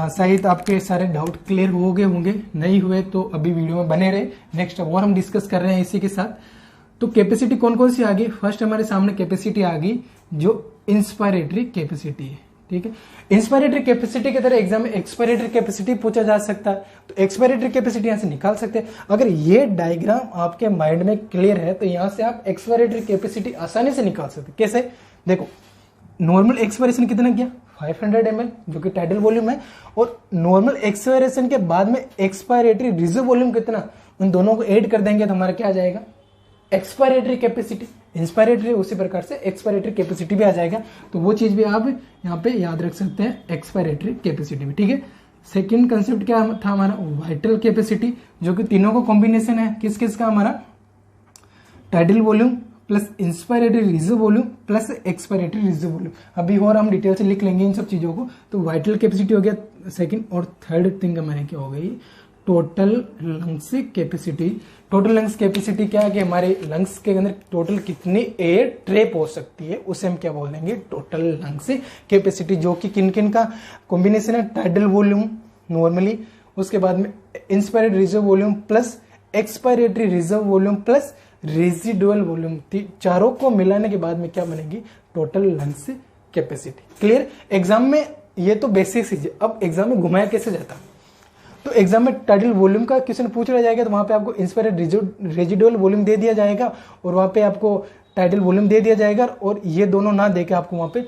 शायद आपके सारे डाउट क्लियर हो गए होंगे, नहीं हुए तो अभी वीडियो में बने रहे, नेक्स्ट और हम डिस्कस कर रहे हैं इसी के साथ। तो कैपेसिटी कौन कौन सी आ गई, फर्स्ट हमारे सामने कैपेसिटी आ गई जो इंस्पायरेटरी कैपेसिटी है। ठीक है, इंस्पायरेटरी कैपेसिटी की तरह एग्जाम में एक्सपायरेटरी कैपेसिटी पूछा जा सकता है, तो एक्सपायरेटरी कैपेसिटी यहां से निकाल सकते हैं। अगर ये डायग्राम आपके माइंड में क्लियर है तो यहां से आप एक्सपायरेटरी कैपेसिटी आसानी से निकाल सकते हैं। कैसे, देखो नॉर्मल एक्सपायरेशन कितना किया 500 ml जो कि टाइडल वॉल्यूम है, और नॉर्मल एक्सपायरेशन के बाद में एक्सपायरेटरी रिजर्व वॉल्यूम कितना, उन दोनों को ऐड कर देंगे तो हमारा क्या आ जाएगा, एक्सपायरेटरी कैपेसिटी। इंस्पायरेटरी उसी प्रकार से एक्सपायरेटरी कैपेसिटी भी आ जाएगा, तो वो चीज भी आप यहाँ पे याद रख सकते हैं, एक्सपायरेटरी कैपेसिटी भी। ठीक है, सेकंड कंसेप्ट क्या था हमारा, वाइटल कैपेसिटी, जो कि तीनों का कॉम्बिनेशन है, किस किस का, हमारा tidal volume plus inspiratory reserve volume plus expiratory reserve volume. अभी और हम डिटेल से लिख लेंगे इन सब चीजों को। तो वाइटल कैपेसिटी हो गया सेकंड, और थर्ड थिंग हमारे क्या हो गई, total lungs capacity. Total lungs capacity क्या है कि हमारे लंग्स के अंदर टोटल कितनी एयर ट्रैप हो सकती है, उसे हम क्या बोल देंगे, टोटल लंग्स कैपेसिटी, जो कि किन किन का कॉम्बिनेशन है, टाइडल वॉल्यूम नॉर्मली, उसके बाद में inspiratory reserve volume plus expiratory reserve volume plus residual volume, चारों को मिलाने के बाद में क्या बनेगी, total lungs capacity. Clear, exam में ये तो बेसिक चीज है। अब एग्जाम में घुमाया कैसे जाता, तो एग्जाम में टाइडल वॉल्यूम का क्वेश्चन पूछ रहा जाएगा तो वहाँ पे आपको इंस्पायर्ड रेजिडुअल वॉल्यूम दे दिया जाएगा और वहाँ पे आपको टाइडल वॉल्यूम दे दिया जाएगा, और ये दोनों ना देके आपको वहाँ पे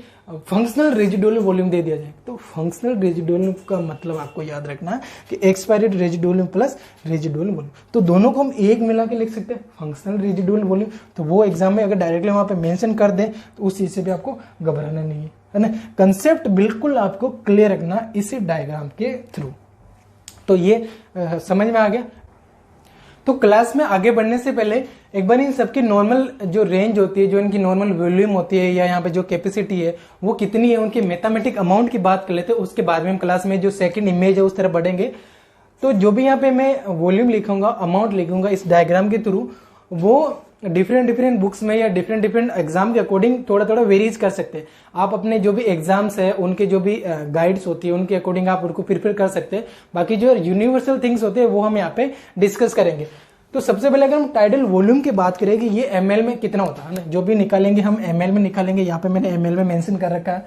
फंक्शनल रेजिडुअल वॉल्यूम दे दिया जाएगा। तो फंक्शनल रेजिडुअल का मतलब आपको याद रखना है कि expired residual plus residual volume, तो दोनों को हम एक मिला के लिख सकते हैं फंक्शनल रेजिडुअल वॉल्यूम। तो वो एग्जाम में अगर डायरेक्टली वहाँ पे मेंशन कर दें तो उस चीज से भी आपको घबराना नहीं है ना। कंसेप्ट बिल्कुल आपको क्लियर रखना इस डायग्राम के थ्रू। तो ये समझ में आ गया। तो क्लास में आगे बढ़ने से पहले एक बार इन सबकी नॉर्मल जो रेंज होती है, जो इनकी नॉर्मल वॉल्यूम होती है या यहाँ पे जो कैपेसिटी है वो कितनी है, उनकी मैथमेटिक अमाउंट की बात कर लेते हैं। उसके बाद में हम क्लास में जो सेकंड इमेज है उस तरफ बढ़ेंगे। तो जो भी यहाँ पे मैं वॉल्यूम लिखूंगा, अमाउंट लिखूंगा इस डायग्राम के थ्रू, वो डिफरेंट बुक्स में या डिफरेंट एग्जाम के अकॉर्डिंग थोड़ा थोड़ा वेरीज कर सकते हैं। आप अपने जो भी एग्जाम्स है उनके जो भी गाइड्स होती है उनके अकॉर्डिंग आप उनको प्रिपेयर कर सकते हैं। बाकी जो यूनिवर्सल थिंग्स होते हैं वो हम यहाँ पे डिस्कस करेंगे। तो सबसे पहले अगर हम टाइडल वॉल्यूम की बात करें कि ये ml में कितना होता है ना, जो भी निकालेंगे हम ml में निकालेंगे। यहाँ पे मैंने ml में मेंशन कर रखा है।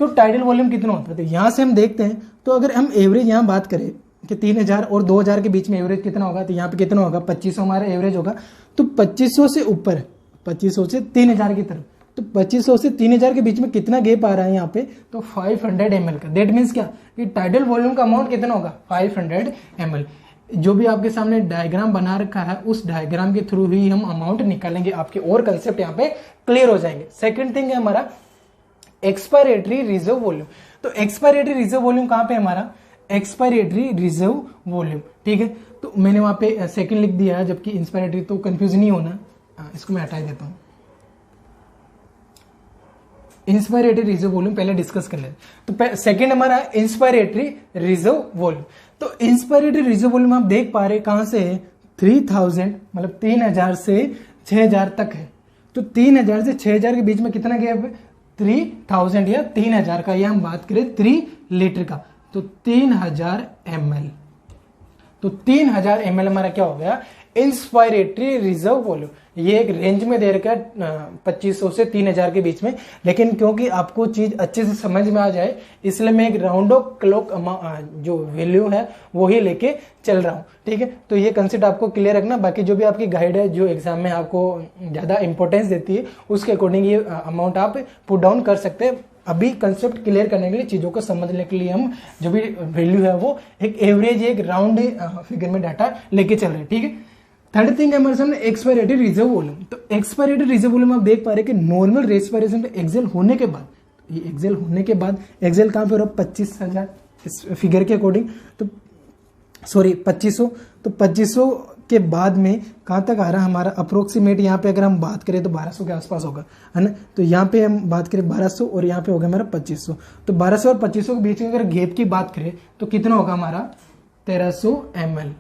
तो टाइडल वॉल्यूम कितना होता है तो यहाँ से हम देखते हैं। तो अगर हम एवरेज यहाँ बात करें कि 3000 और 2000 के बीच में एवरेज कितना होगा, तो यहाँ पे कितना होगा 2500 हमारा एवरेज होगा। तो 2500 से ऊपर, 2500 से 3000 की तरफ, तो 2500 से 3000 के बीच में कितना गैप आ रहा है यहाँ पे, तो 500 ml का। दैट मीन्स क्या कि टाइडल वॉल्यूम का अमाउंट कितना होगा 500 ml। जो भी आपके सामने डायग्राम बना रखा है उस डायग्राम के थ्रू ही हम अमाउंट निकालेंगे, आपके और कंसेप्ट यहाँ पे क्लियर हो जाएंगे। सेकंड थिंग है हमारा एक्सपायरेटरी रिजर्व वॉल्यूम। तो एक्सपायरेटरी रिजर्व वॉल्यूम कहाँ पे हमारा, एक्सपायरेटरी रिजर्व वॉल्यूम, ठीक है। तो मैंने वहां पे सेकंड लिख दिया है, जबकि इंस्पायरेटरी, तो कंफ्यूज नहीं होना, इसको मैं हटा देता हूं। इंस्पायरेटरी रिजर्व वॉल्यूम पहले डिस्कस कर लेते। तो सेकंड हमारा इंस्पायरेटरी रिजर्व वॉल्यूम। तो इंस्पायरेटरी रिजर्व वॉल्यूम आप देख पा रहे कहां से है, 3000 मतलब 3000 से 6000 तक है। तो 3000 से 6000 के बीच में कितना गैप है, 3000 या 3000 का, या हम बात करें 3 लीटर का, तो 3000 ml। तो 3000 ml हमारा क्या हो गया, इंस्पायरेटरी रिजर्व वॉल्यूम। ये एक रेंज में दे रखा है 2500 से 3000 के बीच में, लेकिन क्योंकि आपको चीज अच्छे से समझ में आ जाए इसलिए मैं एक राउंड ऑफ क्लॉक जो वैल्यू है वो ही लेके चल रहा हूँ, ठीक है। तो ये कंसेप्ट आपको क्लियर रखना। बाकी जो भी आपकी गाइड है जो एग्जाम में आपको ज्यादा इंपॉर्टेंस देती है उसके अकॉर्डिंग ये अमाउंट आप पुट डाउन कर सकते हैं। अभी कंसेप्ट क्लियर करने के लिए, चीजों को समझने के लिए हम जो भी वैल्यू है वो एक एवरेज, एक राउंड फिगर में डाटा लेके चल रहे हैं, ठीक है। थर्ड थिंग है हमारे सामने एक्सपायरेटरी रिजर्व वॉल्यूम। तो एक्सपायरेटरी रिजर्व वॉल्यूम आप देख पा रहे हैं कि नॉर्मल रेस्पिरेशन पे एक्सेल होने के बाद, ये एक्सेल होने के बाद, एक्सेल कहां पे हो रहा है 25000 इस फिगर के अकॉर्डिंग, तो सॉरी 2500, तो 2500 के बाद में कहां तक आ रहा है हमारा अप्रोक्सीमेट, यहाँ पे अगर हम बात करें तो 1200 के आसपास होगा, है ना। तो यहाँ पे हम बात करें 1200 और यहाँ पे होगा हमारा 2500। तो 1200 और 2500 के बीच में अगर गैप की बात करें तो कितना होगा हमारा 1300 ml,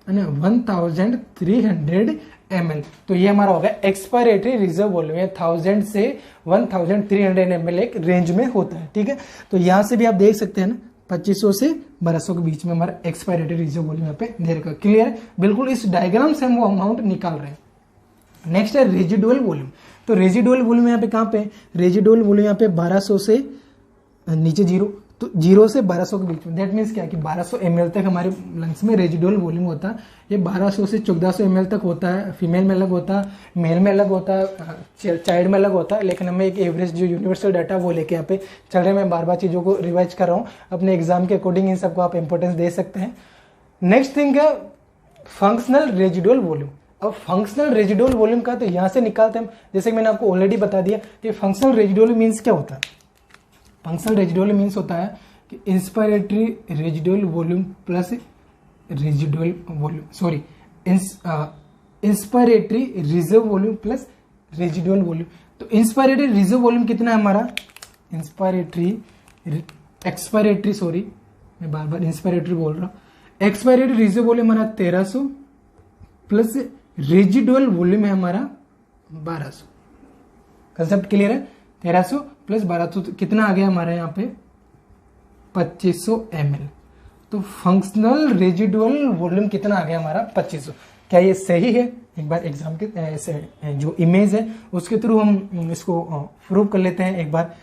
है ना, 1300 ml। तो ये हमारा होगा एक्सपायरेटरी रिजर्व वॉल्यूम। 1000 से 1300 ml एक रेंज में होता है, ठीक है। तो यहाँ से भी आप देख सकते हैं ना 2500 से 1200 के बीच में हमारा एक्सपायरेटरी रिजर्व वॉल्यूम यहाँ पे दे रखा है। क्लियर है, बिल्कुल इस डायग्राम से हम वो अमाउंट निकाल रहे हैं। नेक्स्ट है रेजिडुअल वॉल्यूम। तो रेजिडुअल वॉल्यूम यहाँ पे कहाँ पे, रेजिडुअल वॉल्यूम यहाँ पे 1200 से नीचे 0, तो 0 से 1200 के बीच में। दैट मीन्स क्या कि 1200 ml तक हमारे लंग्स में रेजिडुअल वॉल्यूम होता है। ये 1200 से 1400 ml तक होता है। फीमेल में अलग होता है, मेल में अलग होता है, चाइल्ड में अलग होता है। लेकिन हमें एक एवरेज जो यूनिवर्सल डाटा वो लेके यहाँ पे चल रहे हैं। मैं बार बार चीज़ों को रिवाइज कर रहा हूँ, अपने एग्जाम के अकॉर्डिंग इन सबको आप इंपॉर्टेंस दे सकते हैं। नेक्स्ट थिंग है फंक्शनल रेजिडुअल वॉल्यूम। अब फंक्शनल रेजिडुअल वॉल्यूम का तो यहाँ से निकालते हैं, जैसे कि मैंने आपको ऑलरेडी बता दिया कि फंक्शनल रेजिडुअल मीन्स क्या होता है। फंक्शनल रेजिडुअल मीन्स होता है कि inspiratory residual volume plus residual volume, sorry inspiratory reserve volume plus residual volume. तो इंस्पायरेटरी रिजर्व वॉल्यूम कितना है हमारा, एक्सपायरेटरी सॉरी मैं बार बार इंस्पायरेटरी बोल रहा हूं। एक्सपायरेटरी रिजर्व वॉल्यूम हमारा 1300 प्लस रेजिडुअल वॉल्यूम है हमारा 1200। कंसेप्ट क्लियर है, 1300 प्लस 1200 तो कितना आ गया हमारा यहाँ पे 2500 ml। तो फंक्शनल रेजिडुअल वॉल्यूम कितना आ गया हमारा 2500। क्या ये सही है, एक बार एग्जाम के जो इमेज है उसके थ्रू हम इसको प्रूव कर लेते हैं एक बार।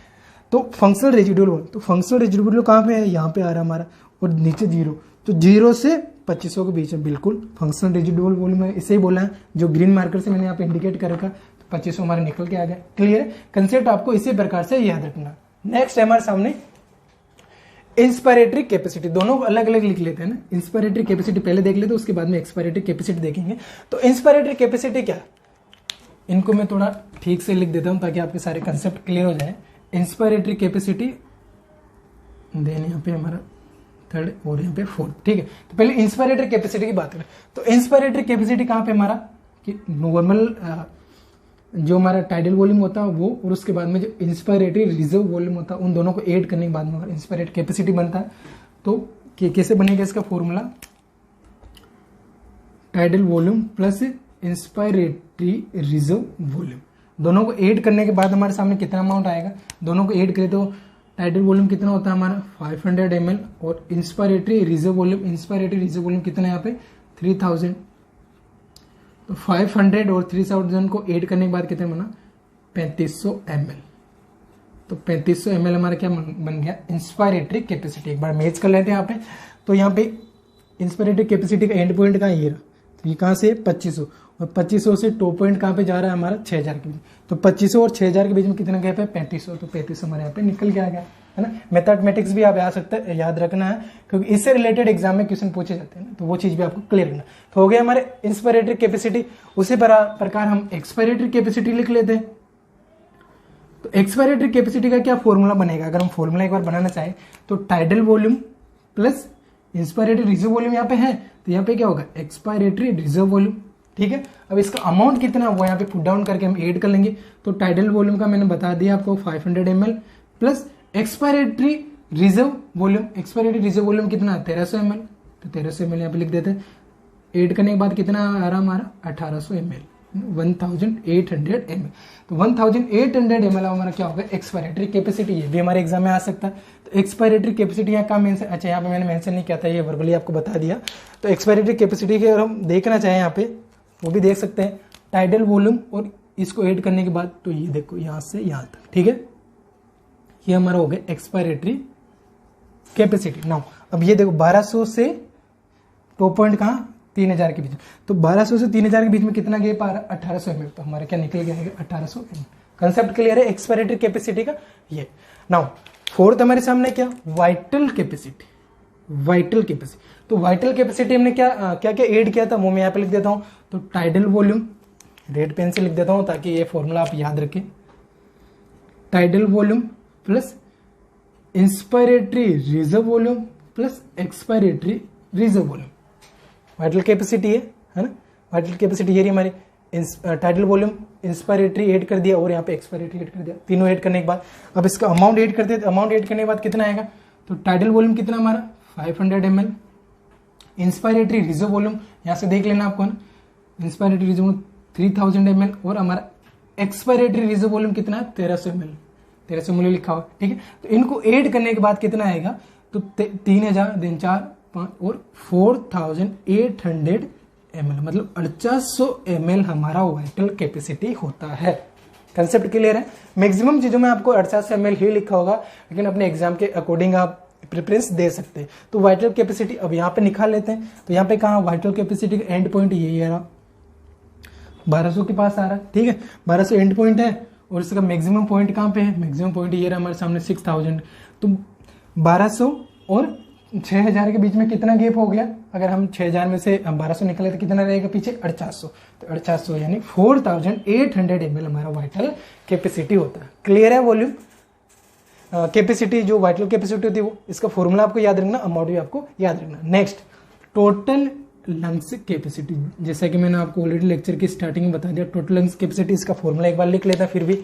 तो फंक्शनल रेजिडुअल वॉल्यूम, तो फंक्शनल रेजिडुअल वॉल्यूम कहाँ पे है, यहाँ पे आ रहा है हमारा, और नीचे 0। तो 0 से 2500 के बीच में बिल्कुल फंक्शनल रेजिडुअल वॉल्यूम है, इसे ही बोला है, जो ग्रीन मार्कर से मैंने यहाँ पे इंडिकेट कर रखा, तो 2500 हमारा निकल के आ गया। क्लियर है, कंसेप्ट आपको इसी प्रकार से याद रखना। नेक्स्ट है हमारे सामने इंस्पायरेटरी कैपेसिटी, दोनों को अलग अलग लिख लेते हैं ना। इंस्पायरेटरी कैपेसिटी पहले देख लेते हैं, उसके बाद में एक्सपायरेटरी कैपेसिटी देखेंगे। तो इंस्पायरेटरी कैपेसिटी क्या, इनको मैं थोड़ा ठीक से लिख देता हूं ताकि आपके सारे कंसेप्ट क्लियर हो जाए। इंस्पायरेटरी कैपेसिटी देन यहाँ पे हमारा थर्ड और यहाँ पे फोर्थ, ठीक है। तो पहले इंस्पायरेटरी कैपेसिटी की बात करें तो इंस्पायरेटरी कैपेसिटी कहाँ पे हमारा कि नॉर्मल जो हमारा टाइडल वॉल्यूम होता है वो, और उसके बाद में जो इंस्पायरेटरी रिजर्व वॉल्यूम होता है, उन दोनों को ऐड करने के बाद में इंस्पायरेटरी कैपेसिटी बनता है। तो कैसे बनेगा इसका formula, tidal volume plus inspiratory reserve volume, दोनों को ऐड करने के बाद हमारे सामने कितना अमाउंट आएगा। दोनों को ऐड करें तो टाइडल वॉल्यूम कितना होता है हमारा 500 ml, और इंस्पायरेटरी रिजर्व वॉल्यूम कितना है यहाँ पे 3000। तो 500 और 3000 को ऐड करने के बाद कितना बना 3500 ml। तो 3500 ml हमारा क्या बन गया इंस्पायरेटरी कैपेसिटी। एक बार मैच कर लेते हैं यहाँ पे। तो यहाँ पे इंस्पायरेटरी कैपेसिटी का एंड पॉइंट कहाँ ये रहा, तो ये कहाँ से 2500, और 2500 से टॉप पॉइंट कहाँ पे जा रहा है हमारा 6000 के बीच। तो 2500 और 6000 के बीच में कितना गैप है 3500, तो 3500 हमारे यहाँ पे निकल के आ गया है ना। मैथमेटिक्स भी आप आ सकते हैं, याद रखना है क्योंकि इससे रिलेटेड एग्जाम में क्वेश्चन पूछे जाते हैं ना, तो वो चीज भी आपको क्लियर करना। तो हो गया हमारे इंस्पायरेटरी कैपेसिटी। उसी प्रकार हम एक्सपायरेटरी कैपेसिटी लिख लेते हैं। तो एक्सपायरेटरी कैपेसिटी का क्या फॉर्मूला बनेगा, अगर हम फॉर्मूला एक बार बनाना चाहें तो tidal volume plus inspiratory reserve volume यहाँ पे है, तो यहाँ पे क्या होगा एक्सपायरेटरी रिजर्व वॉल्यूम, ठीक है। अब इसका अमाउंट कितना वो यहाँ पे पुट डाउन करके हम ऐड कर लेंगे। तो टाइडल वॉल्यूम का मैंने बता दिया आपको 500 ml plus expiratory reserve volume कितना 1300 ml, तो 1300 ml यहाँ पे लिख देते हैं। ऐड करने के बाद कितना आ रहा हमारा 1800 ml, 1800 ml। तो 1800 ml हमारा क्या होगा एक्सपायरेटरी कैपेसिटी। ये भी हमारे एग्जाम में आ सकता है। तो एक्सपायरेटरी कैपेसिटी यहाँ का मेंशन, अच्छा यहाँ पे मैंने मेंशन नहीं किया था, ये वर्बली आपको बता दिया। तो एक्सपायरेटरी कैपेसिटी के अगर हम देखना चाहें यहाँ पे वो भी देख सकते हैं, टाइडल वॉल्यूम और इसको ऐड करने के बाद, तो ये देखो यहाँ से यहाँ तक, ठीक है। ये हमारा हो गया एक्सपायरेटरी कैपेसिटी। नाउ अब ये देखो 1200 से टॉप पॉइंट कहाँ 3000 के बीच, तो 1200 से 3000 के बीच में कितना गैप आ रहा है 1800 ml, तो हमारा क्या निकल गया है 1800 ml। कंसेप्ट क्लियर है एक्सपायरेटरी कैपेसिटी का। ये नाउ फोर्थ हमारे सामने क्या वाइटल कैपेसिटी। तो वाइटल कैपेसिटी हमने क्या क्या ऐड किया था वो मैं यहाँ पे लिख देता हूँ। तो टाइडल वॉल्यूम रेड पेन से लिख देता हूँ ताकि ये फॉर्मूला आप याद रखें। Tidal volume plus inspiratory reserve volume plus expiratory reserve volume, vital capacity है ना। वाइटल कैपेसिटी ये रही हमारी, टाइडल वॉल्यूम इंस्पायरेटरी ऐड कर दिया और यहाँ पे एक्सपायरेटरी ऐड कर दिया, तीनों ऐड करने के बाद अब इसका अमाउंट ऐड करते हैं। तो अमाउंट ऐड करने के बाद कितना आएगा, तो टाइडल वॉल्यूम कितना हमारा 500 ml, इंस्पायरेटरी रिजर्व वॉल्यूम यहाँ से देख लेना आपको ना, इंस्पायरेटरी रिजर्व 3000 ml और हमारा एक्सपायरेटरी रिजर्व वॉल्यूम कितना है 1300 ml, 1300 ml लिखा हुआ, ठीक है। तो इनको ऐड करने के बाद कितना आएगा, तो 3000 दिन 4 5 और 4800 ml, मतलब 4800 ml हमारा वाइटल कैपेसिटी होता है। कंसेप्ट क्लियर है। मैक्सिमम चीजों में आपको 4800 ml ही लिखा होगा, लेकिन अपने एग्जाम के अकॉर्डिंग आप प्रेफरेंस दे सकते हैं। तो वाइटल कैपेसिटी अब यहाँ पे निकाल लेते हैं। तो यहाँ पे कहा वाइटल कैपेसिटी का एंड पॉइंट यही है, 1200 के पास आ रहा है, ठीक है। 1200 एंड पॉइंट है और इसका मैक्सिमम पॉइंट कहाँ पे है, मैक्सिमम पॉइंट ये रहा हमारे सामने 6000। तो 1200 और 6000 के बीच में कितना गैप हो गया, अगर हम 6000 में से 1200 निकले तो कितना रहेगा पीछे 4800, तो 4800 यानी 4800 ml हमारा वाइटल कैपेसिटी होता है। क्लियर है। वॉल्यूम कैपेसिटी जो वाइटल कैपेसिटी होती है वो, इसका फॉर्मूला आपको याद रखना, अमाउंट भी आपको याद रखना। नेक्स्ट टोटल लंग्स कैपेसिटी, जैसा कि मैंने आपको ऑलरेडी लेक्चर की स्टार्टिंग में बता दिया, टोटल लंग्स कैपेसिटी, इसका फॉर्मूला एक बार लिख लेता फिर भी।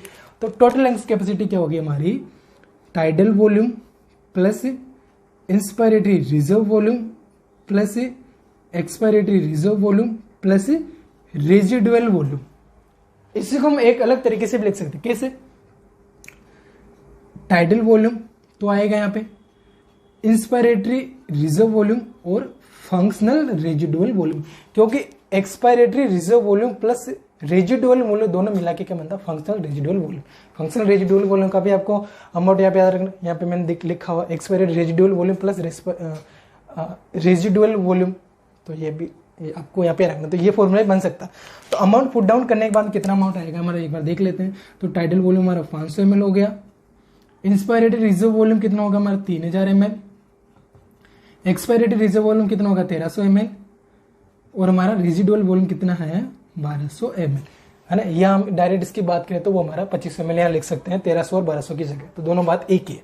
तो टोटल लंग्स कैपेसिटी क्या होगी हमारी, tidal volume plus inspiratory reserve volume plus expiratory reserve volume plus residual volume. इसी को हम एक अलग तरीके से भी लिख सकते हैं, कैसे, टाइडल वॉल्यूम तो आएगा यहाँ पे, इंस्पायरेटरी रिजर्व वॉल्यूम और फंक्शनल रेजिडुअल वॉल्यूम, क्योंकि expiratory reserve volume plus residual volume दोनों मिला के क्या बनता है functional residual volume. Functional residual volume का भी आपको अमाउंट यहाँ पे याद रखना, यहाँ पे मैंने लिखा हुआ expiratory residual volume plus residual volume, तो ये भी आपको यहाँ पे रखना, तो ये फॉर्मूला बन सकता। तो अमाउंट पुट डाउन करने के बाद कितना अमाउंट आएगा हमारा एक बार देख लेते हैं। तो टाइडल वॉल्यूम हमारा 500 ml हो गया, इंस्पायरेटेड रिजर्व वॉल्यूम कितना होगा हमारा 3000 ml, एक्सपायरेटेड रिजर्व वॉल्यूम कितना होगा 1300 ml, और हमारा रेजिडुअल वॉल्यूम कितना है 1200 ml, है ना। या हम डायरेक्ट इसकी बात करें तो वो हमारा 2500 ml यहाँ लिख सकते हैं 1300 और 1200 की जगह, तो दोनों बात एक ही है।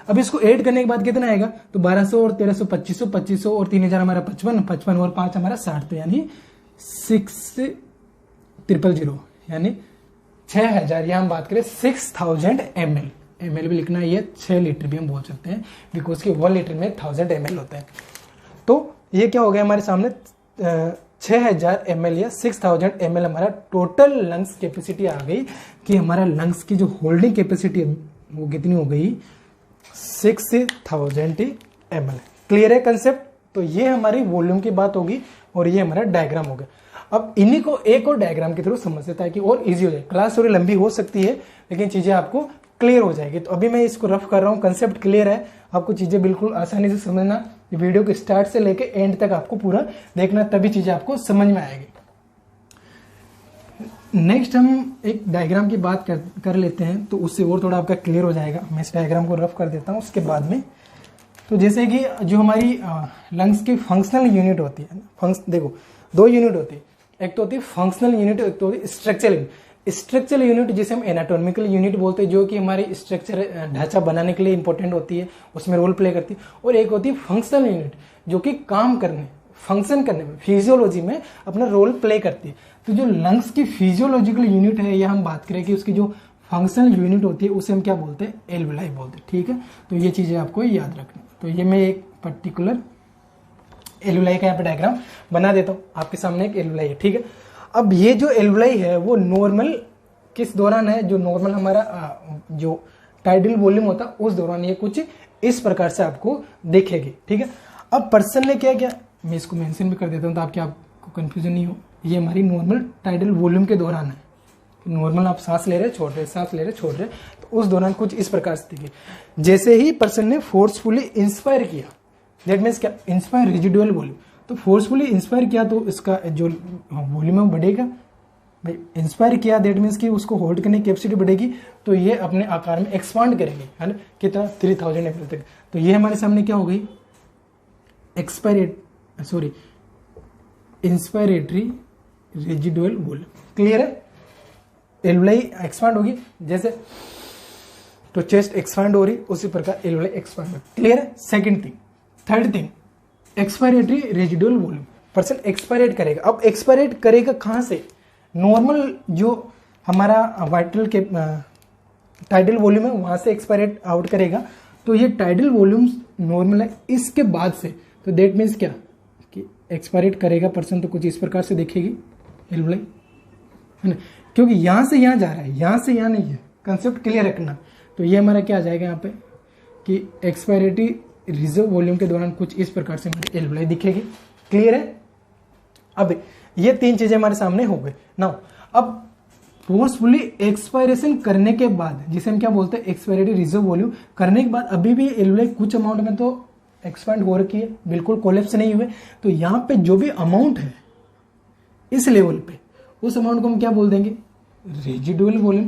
अब इसको ऐड करने के बाद कितना आएगा, तो 1200 और 1300 2500, 2500 और 3000 हमारा 55, 55 और 5 हमारा 60, तो यानी 6000 यानी 6000, या हम बात करें 6000 ml, ml भी लिखना है, ये 6 लीटर भी हम बोल सकते हैं बिकॉज कि 1 लीटर में 1000 ml होता है। तो ये क्या हो गया हमारे सामने 6000 ml या 6000 ml हमारा टोटल लंग्स कैपेसिटी आ गई, कि हमारा लंग्स की जो होल्डिंग कैपेसिटी है वो कितनी हो गई 6000 ml। क्लियर है कंसेप्ट। तो ये हमारी वॉल्यूम की बात होगी और ये हमारा डायग्राम होगा। अब इन्हीं को एक और डायग्राम के थ्रू समझ लेता है कि और इजी हो जाए। क्लास थोड़ी लंबी हो सकती है लेकिन चीजें आपको क्लियर हो जाएगी। तो अभी मैं इसको रफ कर रहा हूँ, कंसेप्ट क्लियर है, आपको चीजें बिल्कुल आसानी से समझना। वीडियो के स्टार्ट से लेके एंड तक आपको पूरा देखना, तभी चीजें आपको समझ में आएगी। नेक्स्ट हम एक डायग्राम की बात कर लेते हैं, तो उससे और थोड़ा आपका क्लियर हो जाएगा। मैं इस डायग्राम को रफ कर देता हूँ उसके बाद में। तो जैसे कि जो हमारी लंग्स की फंक्शनल यूनिट होती है, देखो 2 यूनिट होती है, एक तो होती है फंक्शनल यूनिट, एक तो होती है स्ट्रक्चरल यूनिट। स्ट्रक्चरल यूनिट जिसे हम एनाटॉमिकल यूनिट बोलते हैं, जो कि हमारी स्ट्रक्चर ढांचा बनाने के लिए इंपॉर्टेंट होती है, उसमें रोल प्ले करती है। और एक होती है फंक्शनल यूनिट जो कि काम करने, फंक्शन करने में, फिजियोलॉजी में अपना रोल प्ले करती है। तो जो लंग्स की फिजियोलॉजिकल यूनिट है, या हम बात करें कि उसकी जो फंक्शनल यूनिट होती है उसे हम क्या बोलते हैं, एल्वेलाई बोलते हैं। ठीक है, तो ये चीजें आपको याद रखनी। तो ये मैं एक पर्टिकुलर एल्वेलाई का यहाँ पे डायग्राम बना देता हूँ, आपके सामने एक एल्वेलाई है। ठीक है, अब ये जो एल्वेलाई है वो नॉर्मल किस दौरान है, जो नॉर्मल हमारा जो टाइडल वॉल्यूम होता है उस दौरान ये कुछ इस प्रकार से आपको देखेगी। ठीक है, अब पर्सन ने क्या किया, मैं इसको मेंशन भी कर देता हूँ ताकि आपको कंफ्यूजन नहीं हो। ये हमारी नॉर्मल टाइडल वॉल्यूम के दौरान है, नॉर्मल आप सांस ले रहे छोड़ रहे, सांस ले रहे छोड़ रहे, तो उस दौरान कुछ इस प्रकार से दिखे। जैसे ही पर्सन ने फोर्सफुली इंस्पायर किया, दैट मीन्स क्या, इंस्पायर रेजिडुअल वॉल्यूम, तो फोर्सफुली इंस्पायर किया तो इसका जो वॉल्यूम है बढ़ेगा। भाई इंस्पायर किया दैट मीन्स कि उसको होल्ड करने की कैपेसिटी बढ़ेगी, तो ये अपने आकार में एक्सपांड करेंगे, है ना, कितना 3000 ml तक। तो ये हमारे सामने क्या हो गई, इंस्पायरेटरी रेजिडुअल वॉल्यूम। क्लियर है, एल्वेलाई एक्सपांड होगी, जैसे तो चेस्ट एक्सपांड हो रही उसी प्रकार एल्वेलाई एक्सपांड होगी। क्लियर है। Second thing, third thing, expiratory residual volume, person expire करेगा। अब एक्सपायरेट करेगा कहां से, नॉर्मल जो हमारा वाइटल के टाइडल वॉल्यूम है वहां से एक्सपायरेट आउट करेगा। तो ये टाइडल वॉल्यूम नॉर्मल है, इसके बाद से, तो दैट मीन्स क्या कि एक्सपायरेट करेगा पर्सन तो कुछ इस प्रकार से देखेगी एल्वेलाई, है ना, क्योंकि यहां से यहां जा रहा है, यहां से यहां नहीं है। कंसेप्ट क्लियर रखना। तो ये हमारा क्या आ जाएगा यहाँ पे कि एक्सपायरेटरी रिजर्व वॉल्यूम के दौरान कुछ इस प्रकार से हमारी एल्वेलाई दिखेगी। क्लियर है। अब ये 3 चीजें हमारे सामने हो गई। नाउ अब फोर्सफुली एक्सपायरेशन करने के बाद, जिसे हम क्या बोलते हैं, एक्सपायरेटरी रिजर्व वॉल्यूम करने के बाद अभी भी एल्वेलाई कुछ अमाउंट में तो एक्सपांड हो रखी है, बिल्कुल कोलैप्स नहीं हुए। तो यहाँ पे जो भी अमाउंट है इस लेवल पे, उस अमाउंट को हम क्या बोल देंगे, रेजिडुअल वॉल्यूम।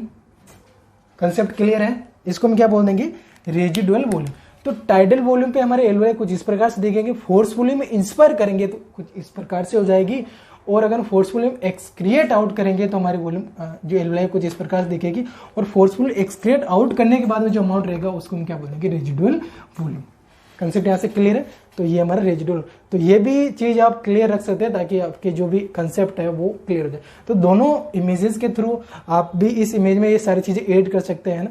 कंसेप्ट क्लियर है। इसको हम क्या बोल देंगे, रेजिडुअल वॉल्यूम। तो टाइडल वॉल्यूम पे हमारे एल्वेलाई कुछ इस प्रकार से दिखेंगे, फोर्सफुली में इंस्पायर करेंगे तो कुछ इस प्रकार से हो जाएगी, और अगर फोर्सफुली एक्सक्रिएट आउट करेंगे तो हमारी वॉल्यूम जो एल्वेलाई कुछ इस प्रकार से दिखेगी, और फोर्सफुली एक्सक्रिएट आउट करने के बाद में जो अमाउंट रहेगा उसको हम क्या बोलेंगे, रेजिडुअल वॉल्यूम। कंसेप्ट यहाँ से क्लियर है। तो ये हमारा रेजिडुअल, तो ये भी चीज आप क्लियर रख सकते हैं ताकि आपके जो भी कंसेप्ट है वो क्लियर हो जाए। तो दोनों इमेजेस के थ्रू आप भी इस इमेज में ये सारी चीजें ऐड कर सकते हैं ना,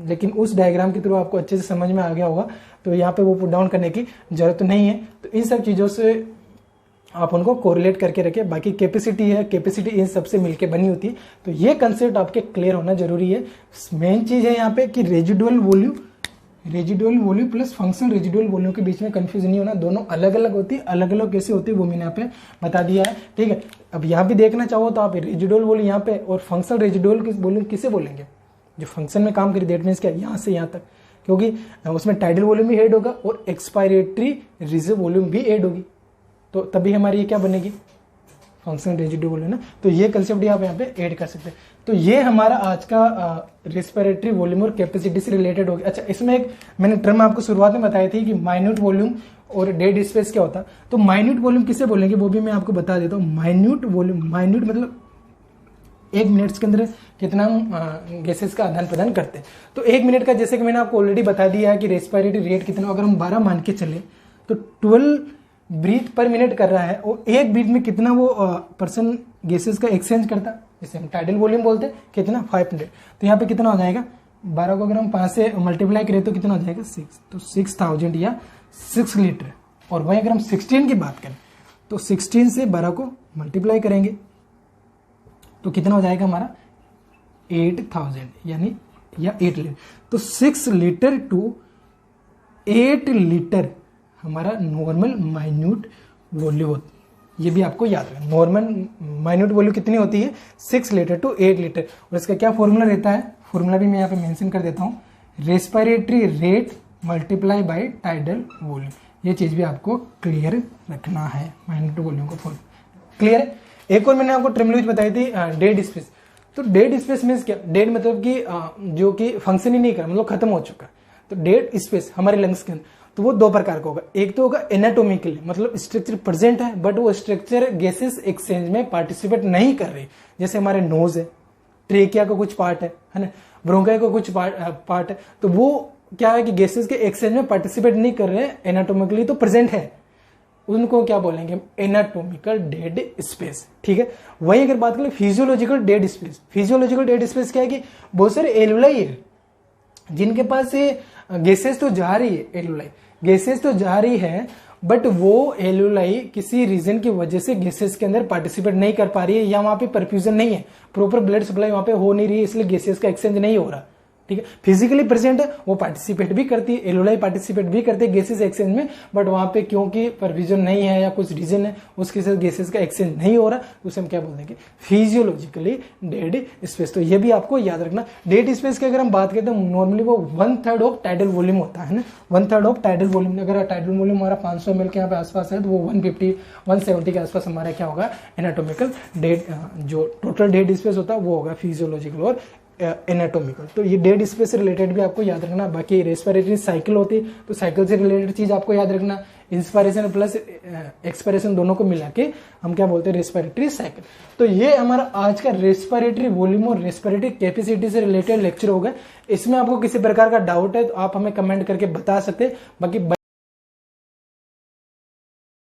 लेकिन उस डायग्राम के थ्रू आपको अच्छे से समझ में आ गया होगा, तो यहाँ पे वो पुट डाउन करने की जरूरत नहीं है। तो इन सब चीजों से आप उनको कोरिलेट करके रखें। बाकी कैपेसिटी है, कैपेसिटी इन सबसे मिलकर बनी होती है। तो ये कंसेप्ट आपके क्लियर होना जरूरी है। मेन चीज है यहाँ पे कि residual volume plus functional residual volume के बीच में कंफ्यूजन नहीं होना, दोनों अलग अलग होती है। अलग अलग कैसे होती है वो मैंने यहाँ पे बता दिया है। ठीक है, अब यहाँ भी देखना चाहो तो आप रेजिडुअल वॉल्यूम यहाँ पे और फंक्शनल रेजिडुअल वॉल्यूम किसे बोलेंगे, जो फंक्शन में काम करी, दैट मीन्स क्या, यहाँ से यहाँ तक, क्योंकि उसमें टाइडल वॉल्यूम भी ऐड होगा और एक्सपायरेटरी रिजर्व वॉल्यूम भी ऐड होगी, तो तभी हमारी ये क्या बनेगी, फंक्शनल रेजिड्यू वॉल्यूम ना। तो ये कंसेप्ट आप यहाँ पे ऐड कर सकते हैं। तो ये हमारा आज का रेस्पिरेटरी वॉल्यूम और कैपेसिटी से रिलेटेड हो गया। अच्छा, इसमें एक मैंने टर्म आपको शुरुआत में बताई थी कि माइन्यूट वॉल्यूम और डेड स्पेस क्या होता है। तो माइन्यूट वॉल्यूम किसे बोलेंगे वो भी मैं आपको बता देता हूँ। माइन्यूट वॉल्यूम, माइन्यूट मतलब 1 मिनट के अंदर कितना गैसेस का आदान प्रदान करते हैं। तो 1 मिनट का जैसे कि मैंने आपको ऑलरेडी बता दिया है कि रेस्पिरेटरी रेट कितना, अगर हम 12 मान के चले तो 12 ब्रीथ पर मिनट कर रहा है और एक ब्रीथ में कितना वो पर्सन गैसेस का एक्सचेंज करता है, जैसे हम टाइडल वॉल्यूम बोलते हैं, कितना 500। तो यहाँ पे कितना हो जाएगा, 12 को अगर हम 5 से मल्टीप्लाई करें तो कितना हो जाएगा 6, तो 6000 या 6 लीटर। और वहीं अगर हम 16 की बात करें तो 16 से 12 को मल्टीप्लाई करेंगे तो कितना हो जाएगा हमारा 8000 यानी या 8 लीटर। तो 6 लीटर टू 8 लीटर हमारा नॉर्मल माइन्यूट वॉल्यूम होती है। ये भी आपको याद रखना, नॉर्मल माइन्यूट वॉल्यूम कितनी होती है 6 लीटर टू 8 लीटर। और इसका क्या फॉर्मूला रहता है, फॉर्मूला भी मैं यहाँ पे मेंशन कर देता हूँ, respiratory rate multiply by tidal volume. ये चीज भी आपको क्लियर रखना है, माइन्यूट वॉल्यूम को क्लियर है। एक और मैंने आपको टर्मिनोलॉजी बताई थी डेड स्पेस। तो डेड स्पेस मीन्स क्या, डेड मतलब कि जो कि फंक्शन ही नहीं कर, मतलब खत्म हो चुका। तो डेड स्पेस हमारे लंग्स के अंदर, तो वो 2 प्रकार का होगा। एक तो होगा एनाटोमिकली, मतलब स्ट्रक्चर प्रेजेंट है बट वो स्ट्रक्चर गैसेस एक्सचेंज में पार्टिसिपेट नहीं कर रही, जैसे हमारे नोज है, ट्रेकिया का कुछ पार्ट है ना, ब्रोंकाई का कुछ पार्ट है। तो वो क्या है कि गैसेस के एक्सचेंज में पार्टिसिपेट नहीं कर रहे हैं, एनाटोमिकली तो प्रेजेंट है, उनको क्या बोलेंगे, एनाटोमिकल डेड स्पेस। ठीक है। वही अगर बात करें physiological dead space, physiological dead space क्या है कि बहुत सारे एलुलाई है जिनके पास ये गैसेस तो जा रही है, एलुलाई गैसेस तो जा रही है बट वो एलुलाई किसी रीजन की वजह से गैसेस के अंदर पार्टिसिपेट नहीं कर पा रही है, या वहां पे परफ्यूजन नहीं है, प्रॉपर ब्लड सप्लाई वहां पे हो नहीं रही है, इसलिए गैसेस का एक्सचेंज नहीं हो रहा। ठीक है। फिजिकली प्रेजेंट है, वो पार्टिसिपेट भी करती है, एलुलाई पार्टिसिपेट भी करती है गैसेस एक्सचेंज में, बट वहां पे क्योंकि परफ्यूजन नहीं है या कुछ रीजन है उसके साथ गैसेस का एक्सचेंज नहीं हो रहा, तो उसे हम क्या बोल देंगे, फिजियोलॉजिकली डेड स्पेस। तो ये भी आपको याद रखना। डेड स्पेस की अगर हम बात करें तो नॉर्मली वो 1/3 ऑफ टाइडल वॉल्यूम होता है ना, 1/3 ऑफ टाइडल वॉल्यूम। अगर टाइडल वॉल्यूम हमारा 500 ml के यहाँ पे आसपास है तो वो 150-170 के आसपास हमारा क्या होगा, एनाटोमिकल डेड, जो टोटल डेड स्पेस होता है वो होगा फिजियोलॉजिकल और एनाटोमिकल। तो ये डेड स्पेस से रिलेटेड भी आपको याद रखना। बाकी रेस्पिरेटरी साइकिल होती है तो साइकिल से रिलेटेड चीज आपको याद रखना। इंस्पायरेशन प्लस एक्सपायरेशन दोनों को मिला के हम क्या बोलते हैं, रेस्पिरेटरी साइकिल। तो ये हमारा आज का रेस्पिरेटरी वॉल्यूम और रेस्पिरेटरी कैपेसिटी से रिलेटेड लेक्चर होगा। इसमें आपको किसी प्रकार का डाउट है तो आप हमें कमेंट करके बता सकते हैं। बाकी